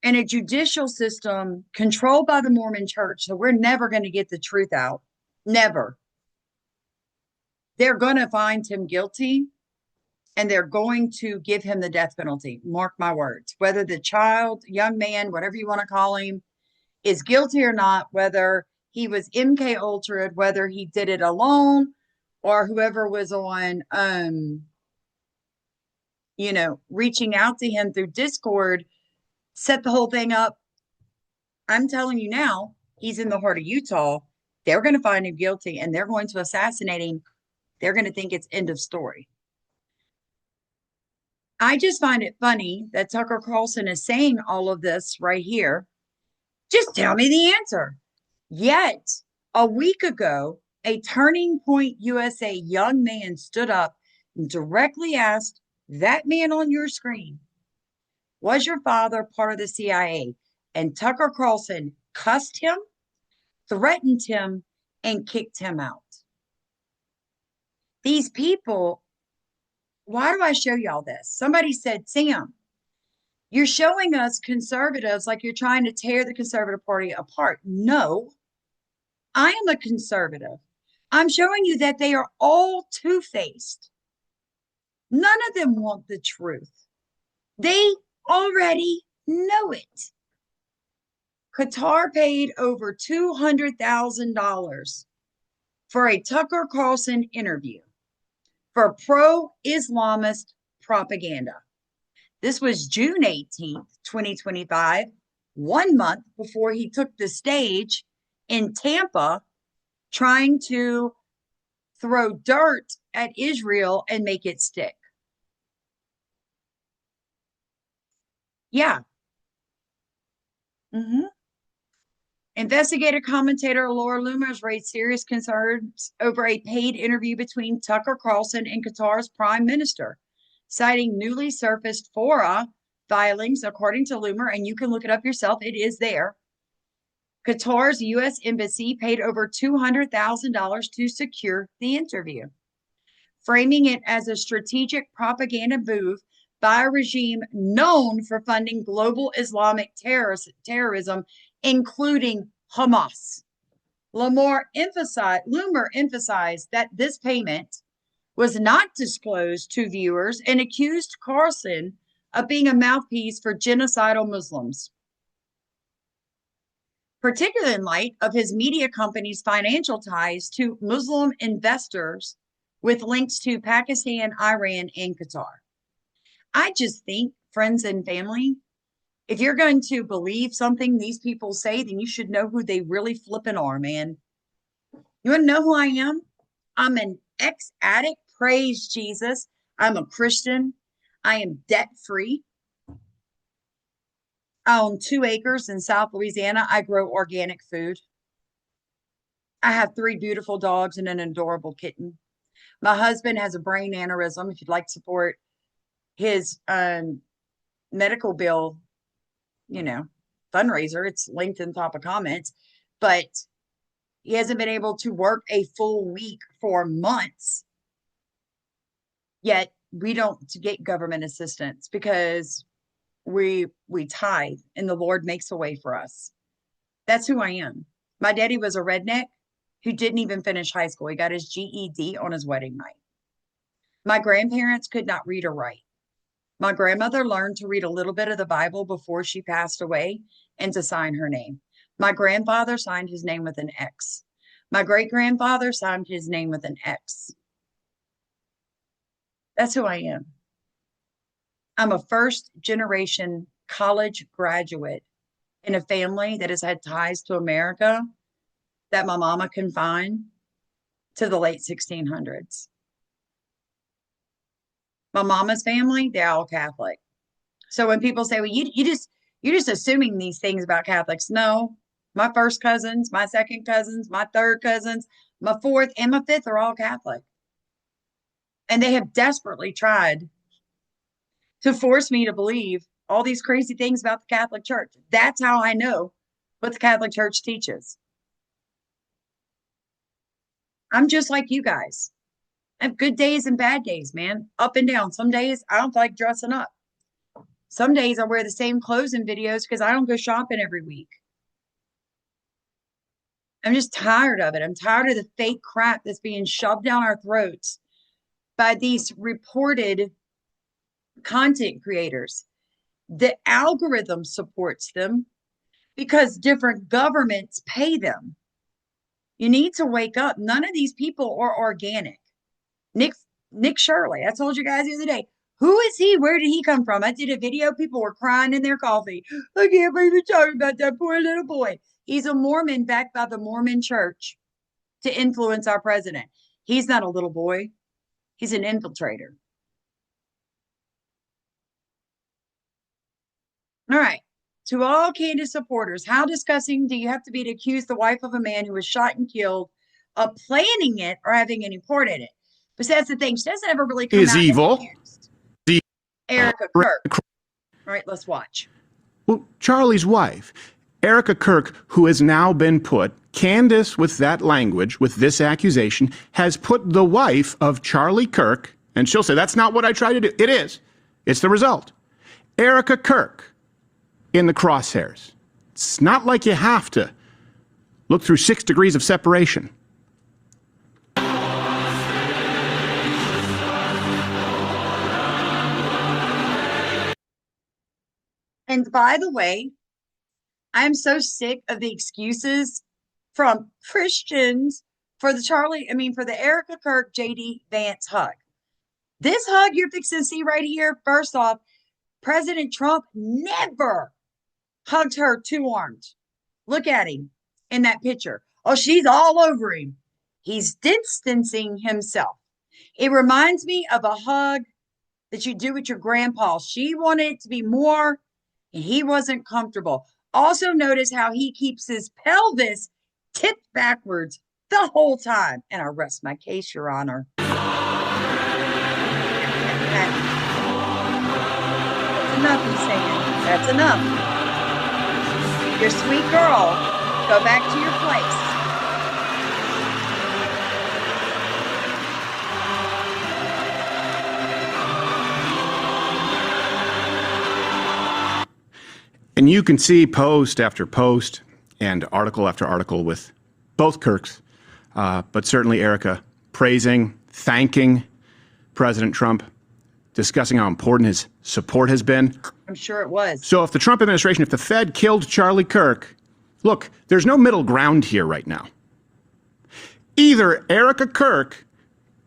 and a judicial system controlled by the Mormon church. So we're never going to get the truth out. Never. They're going to find him guilty, and they're going to give him the death penalty. Mark my words. Whether the child, young man, whatever you want to call him, is guilty or not, whether he was MK Ultra, whether he did it alone, or whoever was on, reaching out to him through Discord, set the whole thing up. I'm telling you now, he's in the heart of Utah. They're going to find him guilty, and they're going to assassinate him. They're going to think it's end of story. I just find it funny that Tucker Carlson is saying all of this right here. Just tell me the answer. Yet, a week ago, a Turning Point USA young man stood up and directly asked that man on your screen, was your father part of the CIA? And Tucker Carlson cussed him, threatened him, and kicked him out. These people, why do I show y'all this? Somebody said, Sam, you're showing us conservatives like you're trying to tear the conservative party apart. No, I am a conservative. I'm showing you that they are all two-faced. None of them want the truth. They already know it. Qatar paid over $200,000 for a Tucker Carlson interview for pro-Islamist propaganda. This was June 18th, 2025, 1 month before he took the stage in Tampa trying to throw dirt at Israel and make it stick. Yeah. Investigative commentator Laura Loomer has raised serious concerns over a paid interview between Tucker Carlson and Qatar's prime minister, citing newly surfaced FORA filings, according to Loomer, and you can look it up yourself. It is there. Qatar's U.S. embassy paid over $200,000 to secure the interview, framing it as a strategic propaganda move by a regime known for funding global Islamic terrorism, including Hamas. Loomer emphasized that this payment was not disclosed to viewers and accused Carlson of being a mouthpiece for genocidal Muslims, particularly in light of his media company's financial ties to Muslim investors with links to Pakistan, Iran, and Qatar. I just think, friends and family, if you're going to believe something these people say, then you should know who they really flipping are, man. You want to know who I am? I'm an ex-addict. Praise Jesus. I'm a Christian. I am debt-free. I own 2 acres in South Louisiana. I grow organic food. I have 3 beautiful dogs and an adorable kitten. My husband has a brain aneurysm. If you'd like to support his medical bill, fundraiser, it's linked in the top of comments, but he hasn't been able to work a full week for months. Yet we don't get government assistance because we tithe and the Lord makes a way for us. That's who I am. My daddy was a redneck who didn't even finish high school. He got his GED on his wedding night. My grandparents could not read or write. My grandmother learned to read a little bit of the Bible before she passed away and to sign her name. My grandfather signed his name with an X. My great-grandfather signed his name with an X. That's who I am. I'm a first-generation college graduate in a family that has had ties to America that my mama can find to the late 1600s. My mama's family, they're all Catholic. So when people say, well, you're just assuming these things about Catholics. No, my first cousins, my second cousins, my third cousins, my fourth and my fifth are all Catholic. And they have desperately tried to force me to believe all these crazy things about the Catholic Church. That's how I know what the Catholic Church teaches. I'm just like you guys. I have good days and bad days, man. Up and down. Some days I don't like dressing up. Some days I wear the same clothes in videos because I don't go shopping every week. I'm just tired of it. I'm tired of the fake crap that's being shoved down our throats by these reported content creators. The algorithm supports them because different governments pay them. You need to wake up. None of these people are organic. Nick Shirley, I told you guys the other day, who is he? Where did he come from? I did a video. People were crying in their coffee. I can't believe you're talking about that poor little boy. He's a Mormon backed by the Mormon church to influence our president. He's not a little boy. He's an infiltrator. All right. To all Candace supporters, how disgusting do you have to be to accuse the wife of a man who was shot and killed of planning it or having any part in it? But that's the thing. She doesn't ever really come Is out evil. Erika Kirk. All right, let's watch. Well, Charlie's wife, Erika Kirk, who has now been put, Candace with that language, with this accusation, has put the wife of Charlie Kirk, and she'll say, that's not what I tried to do. It is. It's the result. Erika Kirk in the crosshairs. It's not like you have to look through 6 degrees of separation. And by the way, I'm so sick of the excuses from Christians for the Erika Kirk, JD Vance hug. This hug you're fixing to see right here, first off, President Trump never hugged her two-armed. Look at him in that picture. Oh, she's all over him. He's distancing himself. It reminds me of a hug that you do with your grandpa. She wanted it to be more, and he wasn't comfortable. Also notice how he keeps his pelvis tipped backwards the whole time. And I rest my case, Your Honor. That's enough, he's saying. That's enough. You're a sweet girl. Go back to your place. And you can see post after post and article after article with both Kirks, but certainly Erika praising, thanking President Trump, discussing how important his support has been. I'm sure it was. So if the Trump administration, if the Fed killed Charlie Kirk, look, there's no middle ground here right now. Either Erika Kirk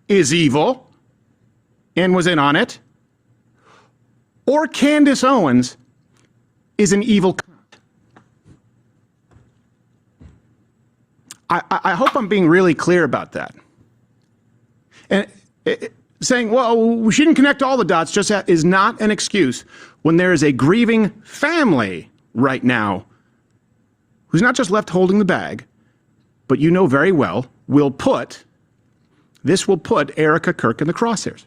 is evil and was in on it, or Candace Owens is an evil. I hope I'm being really clear about that. And saying, well, she didn't connect all the dots just is not an excuse when there is a grieving family right now who's not just left holding the bag, but you know very well will put Erika Kirk in the crosshairs.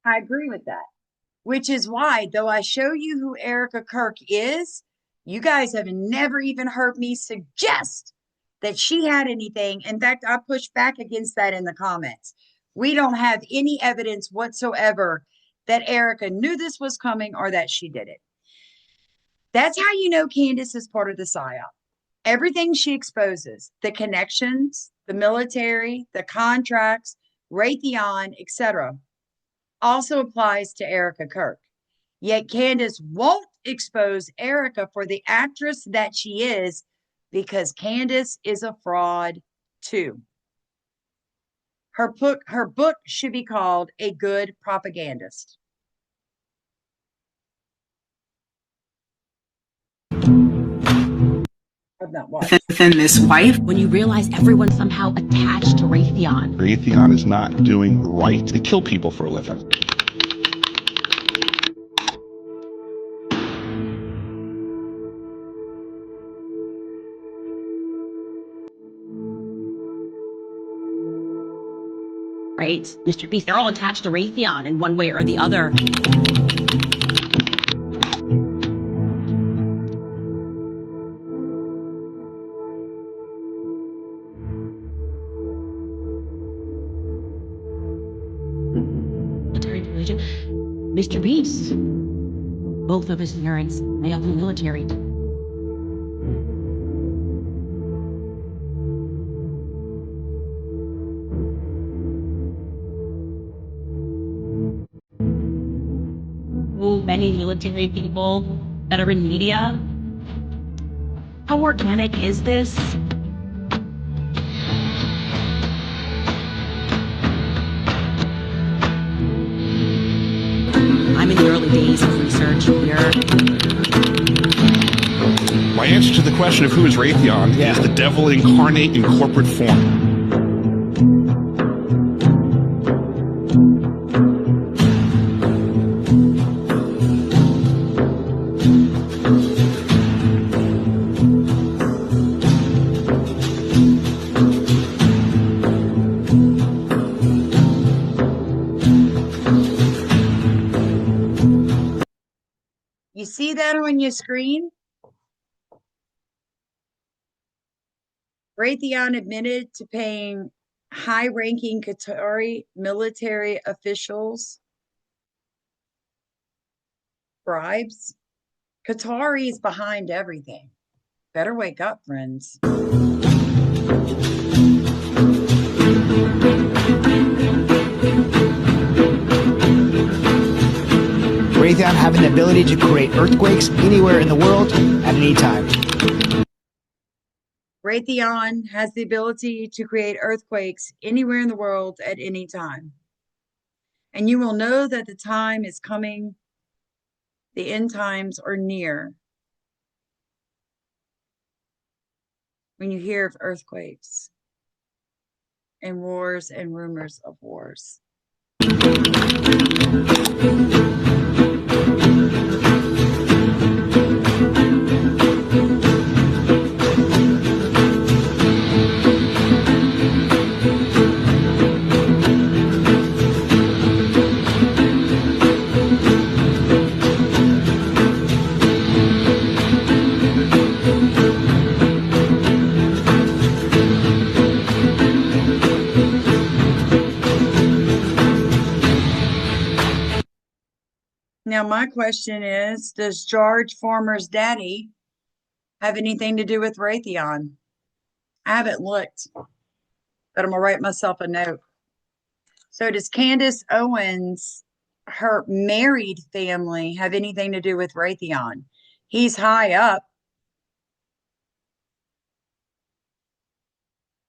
I agree with that. Which is why, though I show you who Erika Kirk is, you guys have never even heard me suggest that she had anything. In fact, I pushed back against that in the comments. We don't have any evidence whatsoever that Erika knew this was coming or that she did it. That's how you know Candace is part of the PSYOP. Everything she exposes, the connections, the military, the contracts, Raytheon, etc. also applies to Erika Kirk. Yet Candace won't expose Erika for the actress that she is because Candace is a fraud too. Her book should be called A Good Propagandist. Within this wife, when you realize everyone's somehow attached to Raytheon. Raytheon is not doing right. They kill people for a living. Right? Mr. Beast, they're all attached to Raytheon in one way or the other. Mr. Beast, both of his parents may have been military. Many military people that are in media. How organic is this? I'm in the early days of research here. My answer to the question of who is Raytheon is the devil incarnate in corporate form. You see that on your screen? Raytheon admitted to paying high-ranking Qatari military officials bribes. Qatari is behind everything. Better wake up, friends. Raytheon having the ability to create earthquakes anywhere in the world at any time. Raytheon has the ability to create earthquakes anywhere in the world at any time. And you will know that the time is coming, the end times are near, when you hear of earthquakes and wars and rumors of wars. Now, my question is, does George Former's daddy have anything to do with Raytheon? I haven't looked, but I'm going to write myself a note. So does Candace Owens, her married family, have anything to do with Raytheon? He's high up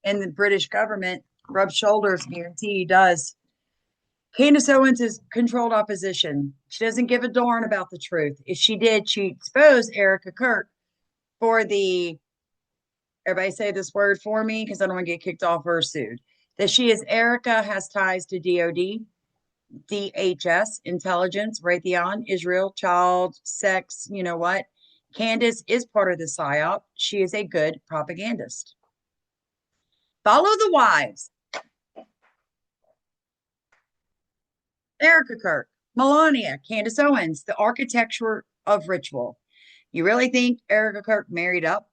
in the British government. Rub shoulders, guarantee he does. Candace Owens is controlled opposition. She doesn't give a darn about the truth. If she did, she'd expose Erika Kirk for the, everybody say this word for me because I don't want to get kicked off or sued, that she is Erika has ties to DOD, DHS, intelligence, Raytheon, Israel, child, sex, you know what? Candace is part of the PSYOP. She is a good propagandist. Follow the wives. Erika Kirk, Melania, Candace Owens, the architecture of ritual. You really think Erika Kirk married up?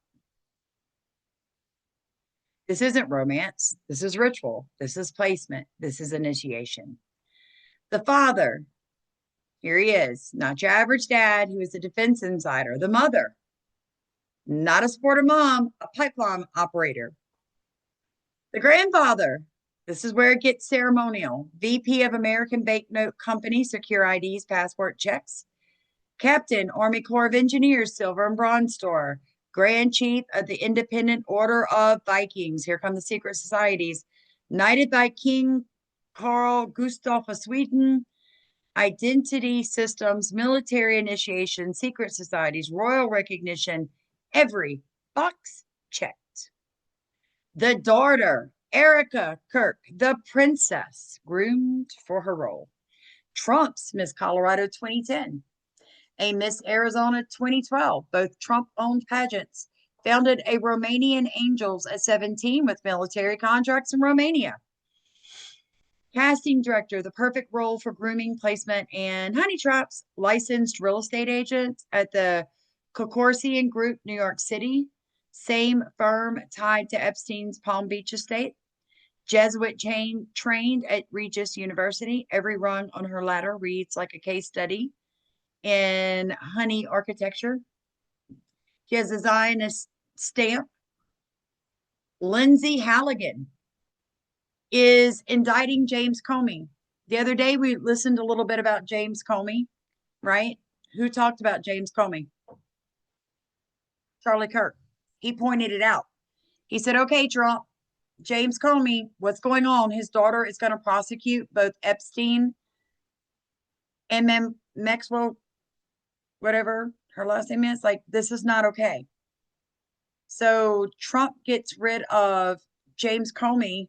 This isn't romance. This is ritual. This is placement. This is initiation. The father, here he is, not your average dad who is a defense insider. The mother, not a supportive mom, a pipeline operator. The grandfather, This is where it gets ceremonial. VP of American Banknote Company, Secure IDs, Passport Checks. Captain, Army Corps of Engineers, Silver and Bronze Star. Grand Chief of the Independent Order of Vikings. Here come the secret societies. Knighted by King Carl Gustaf of Sweden. Identity systems, military initiation, secret societies, royal recognition. Every box checked. The daughter, Erika Kirk, the princess, groomed for her role. Trump's Miss Colorado 2010. A Miss Arizona 2012, both Trump-owned pageants, founded a Romanian Angels at 17 with military contracts in Romania. Casting director, the perfect role for grooming, placement, and honey traps, licensed real estate agent at the Kokorsian Group, New York City, same firm tied to Epstein's Palm Beach estate. Jesuit trained at Regis University. Every rung on her ladder reads like a case study in honey architecture. She has a Zionist stamp. Lindsay Halligan is indicting James Comey. The other day, we listened a little bit about James Comey, right? Who talked about James Comey? Charlie Kirk. He pointed it out. He said, okay, Trump, James Comey, what's going on? His daughter is going to prosecute both Epstein and Maxwell, whatever her last name is. Like, this is not okay. So Trump gets rid of James Comey,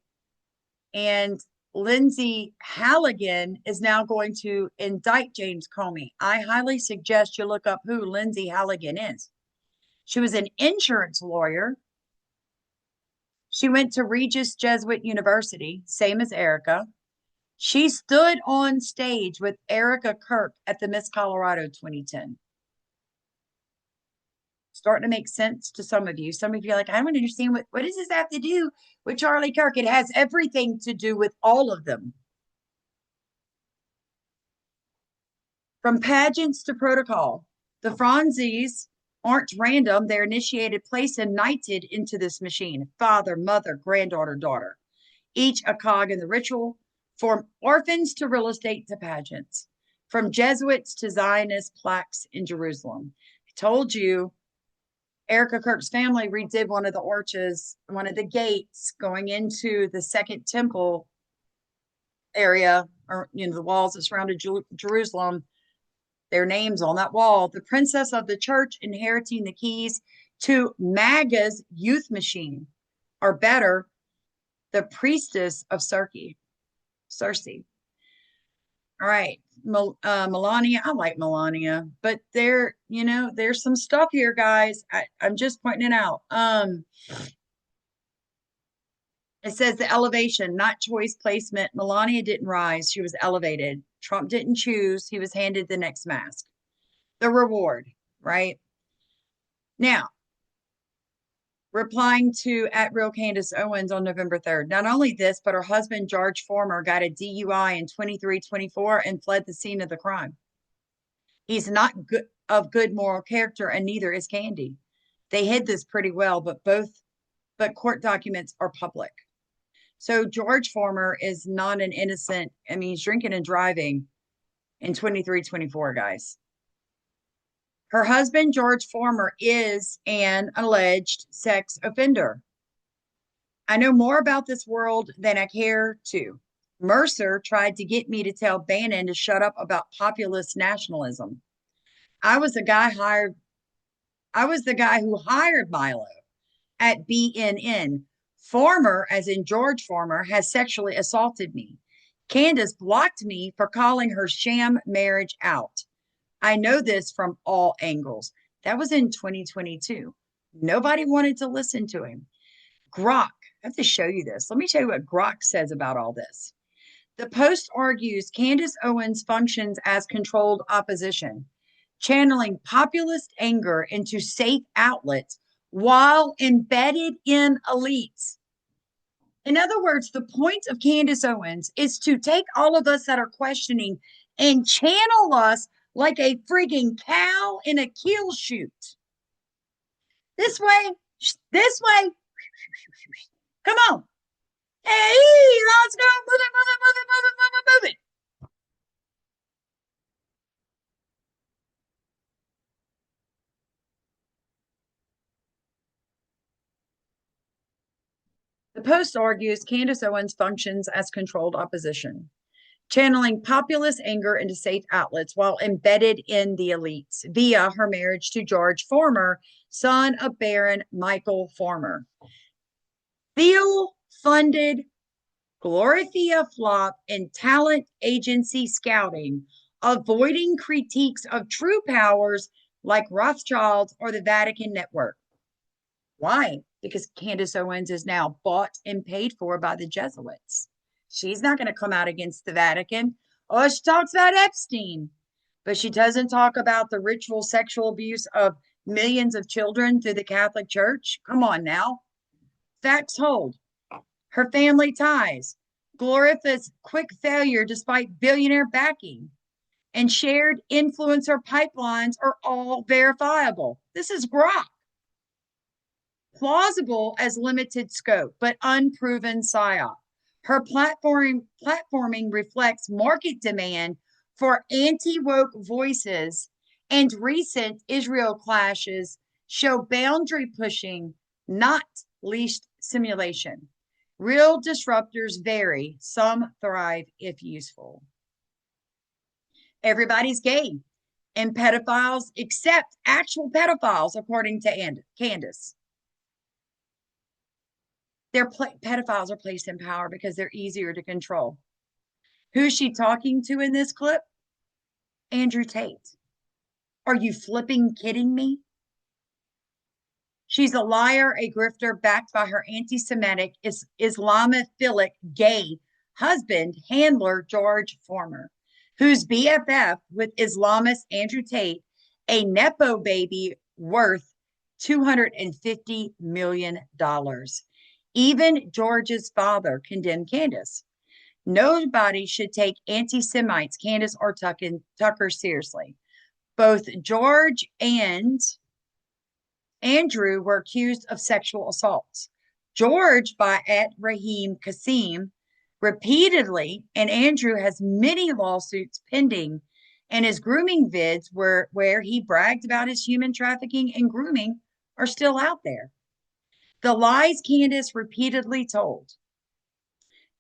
and Lindsay Halligan is now going to indict James Comey. I highly suggest you look up who Lindsay Halligan is. She was an insurance lawyer. She went to Regis Jesuit University, same as Erika. She stood on stage with Erika Kirk at the Miss Colorado 2010. Starting to make sense to some of you. Some of you are like, I don't understand what does this have to do with Charlie Kirk? It has everything to do with all of them. From pageants to protocol, the Franzis aren't random. They're initiated, placed, and knighted into this machine. Father, mother, granddaughter, daughter. Each a cog in the ritual. From orphans to real estate to pageants. From Jesuits to Zionist plaques in Jerusalem. I told you, Erika Kirk's family redid one of the arches, one of the gates going into the Second Temple area, or the walls that surrounded Jerusalem. Their names on that wall. The princess of the church inheriting the keys to MAGA's youth machine, or better, the priestess of Circe. All right, Melania. I like Melania, but there's some stuff here, guys. I'm just pointing it out. It says the elevation, not choice placement. Melania didn't rise. She was elevated. Trump didn't choose. He was handed the next mask. The reward, right? Now, replying to @RealCandace Owens on November 3rd. Not only this, but her husband, George Former, got a DUI in 23-24 and fled the scene of the crime. He's not of good moral character, and neither is Candy. They hid this pretty well, but court documents are public. So George Former is not an innocent. I mean, he's drinking and driving in 23-24, guys. Her husband, George Former, is an alleged sex offender. I know more about this world than I care to. Mercer tried to get me to tell Bannon to shut up about populist nationalism. I was the guy who hired Milo at BNN. Former, as in George Former, has sexually assaulted me. Candace blocked me for calling her sham marriage out. I know this from all angles. That was in 2022. Nobody wanted to listen to him. Grok, I have to show you this. Let me show you what Grok says about all this. The Post argues Candace Owens functions as controlled opposition, channeling populist anger into safe outlets while embedded in elites. In other words, the point of Candace Owens is to take all of us that are questioning and channel us like a frigging cow in a kill chute. This way. Come on. Hey, let's go. Move it, move it, move it, move it, move it, move it. The Post argues Candace Owens functions as controlled opposition, channeling populist anger into safe outlets while embedded in the elites via her marriage to George Former, son of Baron Michael Former. Thiel funded Glorithia flop and talent agency scouting, avoiding critiques of true powers like Rothschilds or the Vatican Network. Why? Because Candace Owens is now bought and paid for by the Jesuits. She's not going to come out against the Vatican. Oh, she talks about Epstein, but she doesn't talk about the ritual sexual abuse of millions of children through the Catholic Church. Come on now. Facts hold. Her family ties, Gloria's quick failure despite billionaire backing, and shared influencer pipelines are all verifiable. This is grok. Plausible as limited scope, but unproven psyop. Her platforming reflects market demand for anti-woke voices, and recent Israel clashes show boundary pushing, not least simulation. Real disruptors vary. Some thrive if useful. Everybody's gay, and pedophiles except actual pedophiles, according to Candace. Pedophiles are placed in power because they're easier to control. Who's she talking to in this clip? Andrew Tate. Are you flipping kidding me? She's a liar, a grifter, backed by her anti-Semitic, Islamophilic gay husband, handler, George Former, who's BFF with Islamist Andrew Tate, a Nepo baby worth $250 million. Even George's father condemned Candace. Nobody should take anti-Semites, Candace or Tucker, seriously. Both George and Andrew were accused of sexual assaults. George by Raheem Kassim repeatedly, and Andrew has many lawsuits pending, and his grooming vids where he bragged about his human trafficking and grooming are still out there. The lies Candace repeatedly told.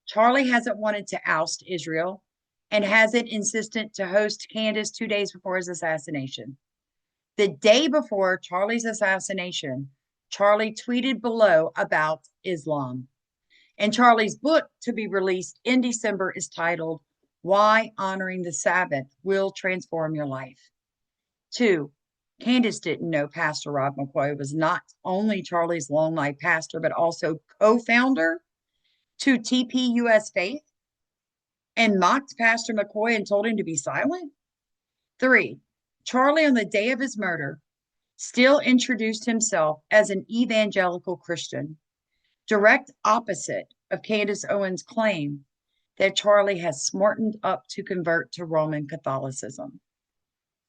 Charlie hasn't wanted to oust Israel and hasn't insisted to host Candace 2 days before his assassination. The day before Charlie's assassination, Charlie tweeted below about Islam. And Charlie's book to be released in December is titled, Why Honoring the Sabbath Will Transform Your Life. 2, Candace didn't know Pastor Rob McCoy was not only Charlie's long life pastor, but also co-founder to TPUS Faith and mocked Pastor McCoy and told him to be silent. 3, Charlie, on the day of his murder, still introduced himself as an evangelical Christian, direct opposite of Candace Owens' claim that Charlie has smartened up to convert to Roman Catholicism.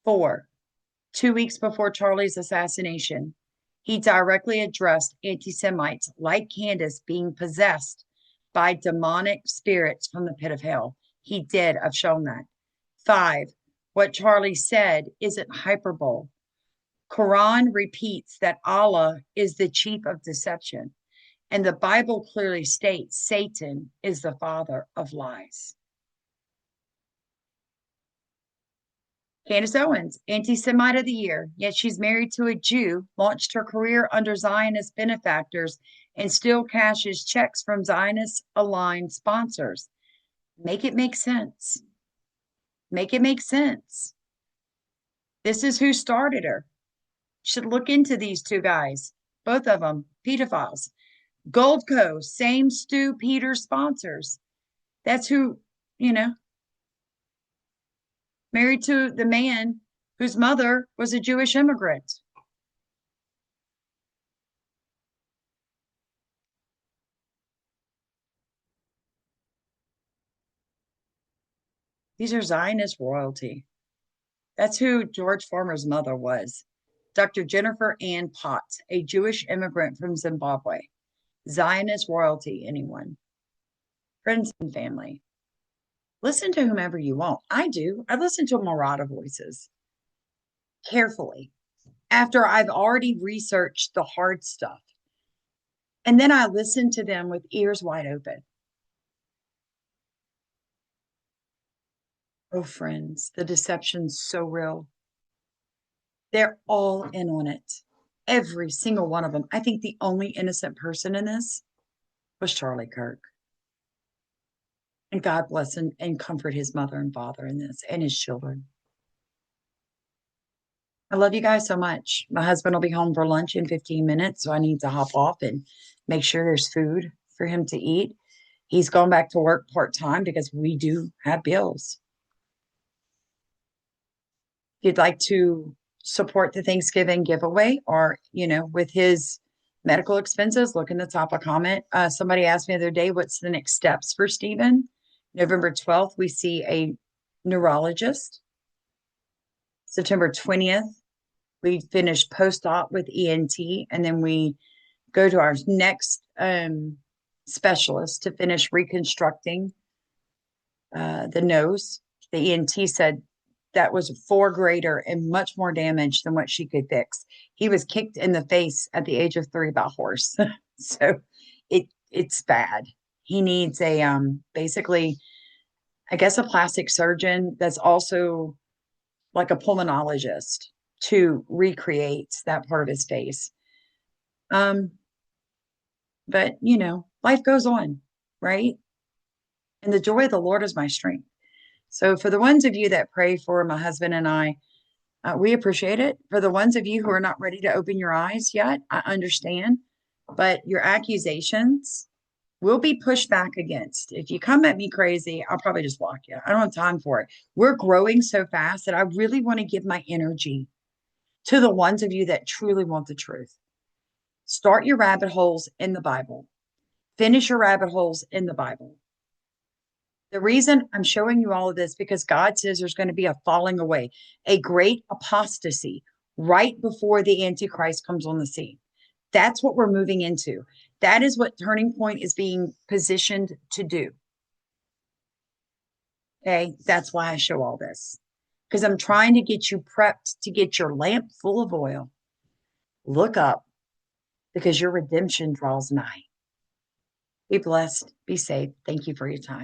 4, 2 weeks before Charlie's assassination, he directly addressed anti-Semites like Candace being possessed by demonic spirits from the pit of hell. He did. I've shown that. 5, what Charlie said isn't hyperbole. Quran repeats that Allah is the chief of deception, and the Bible clearly states Satan is the father of lies. Candace Owens, anti-Semite of the year, yet she's married to a Jew, launched her career under Zionist benefactors, and still cashes checks from Zionist-aligned sponsors. Make it make sense. Make it make sense. This is who started her. Should look into these two guys, both of them pedophiles. Gold Coast, same Stu Peters sponsors. That's who, married to the man whose mother was a Jewish immigrant. These are Zionist royalty. That's who George Former's mother was. Dr. Jennifer Ann Potts, a Jewish immigrant from Zimbabwe. Zionist royalty, anyone. friends and family. Listen to whomever you want. I do. I listen to Marauder voices carefully after I've already researched the hard stuff. And then I listen to them with ears wide open. Oh, friends, the deception's so real. They're all in on it. Every single one of them. I think the only innocent person in this was Charlie Kirk. And God bless and comfort his mother and father in this and his children. I love you guys so much. My husband will be home for lunch in 15 minutes, so I need to hop off and make sure there's food for him to eat. He's gone back to work part-time because we do have bills. If you'd like to support the Thanksgiving giveaway or, with his medical expenses, look in the top of comment. Somebody asked me the other day, what's the next steps for Stephen? November 12th, we see a neurologist. September 20th, we finish post-op with ENT, and then we go to our next specialist to finish reconstructing the nose. The ENT said that was far greater and much more damage than what she could fix. He was kicked in the face at the age of 3 by a horse. So it's bad. He needs a basically, I guess, a plastic surgeon that's also like a pulmonologist to recreate that part of his face. But life goes on, right? And the joy of the Lord is my strength. So for the ones of you that pray for my husband and I, we appreciate it. For the ones of you who are not ready to open your eyes yet, I understand. But your accusations will be pushed back against. If you come at me crazy, I'll probably just block you. I don't have time for it. We're growing so fast that I really want to give my energy to the ones of you that truly want the truth. Start your rabbit holes in the Bible. Finish your rabbit holes in the Bible. The reason I'm showing you all of this because God says there's going to be a falling away, a great apostasy right before the Antichrist comes on the scene. That's what we're moving into. That is what Turning Point is being positioned to do. Okay, that's why I show all this. Because I'm trying to get you prepped to get your lamp full of oil. Look up because your redemption draws nigh. Be blessed. Be safe. Thank you for your time.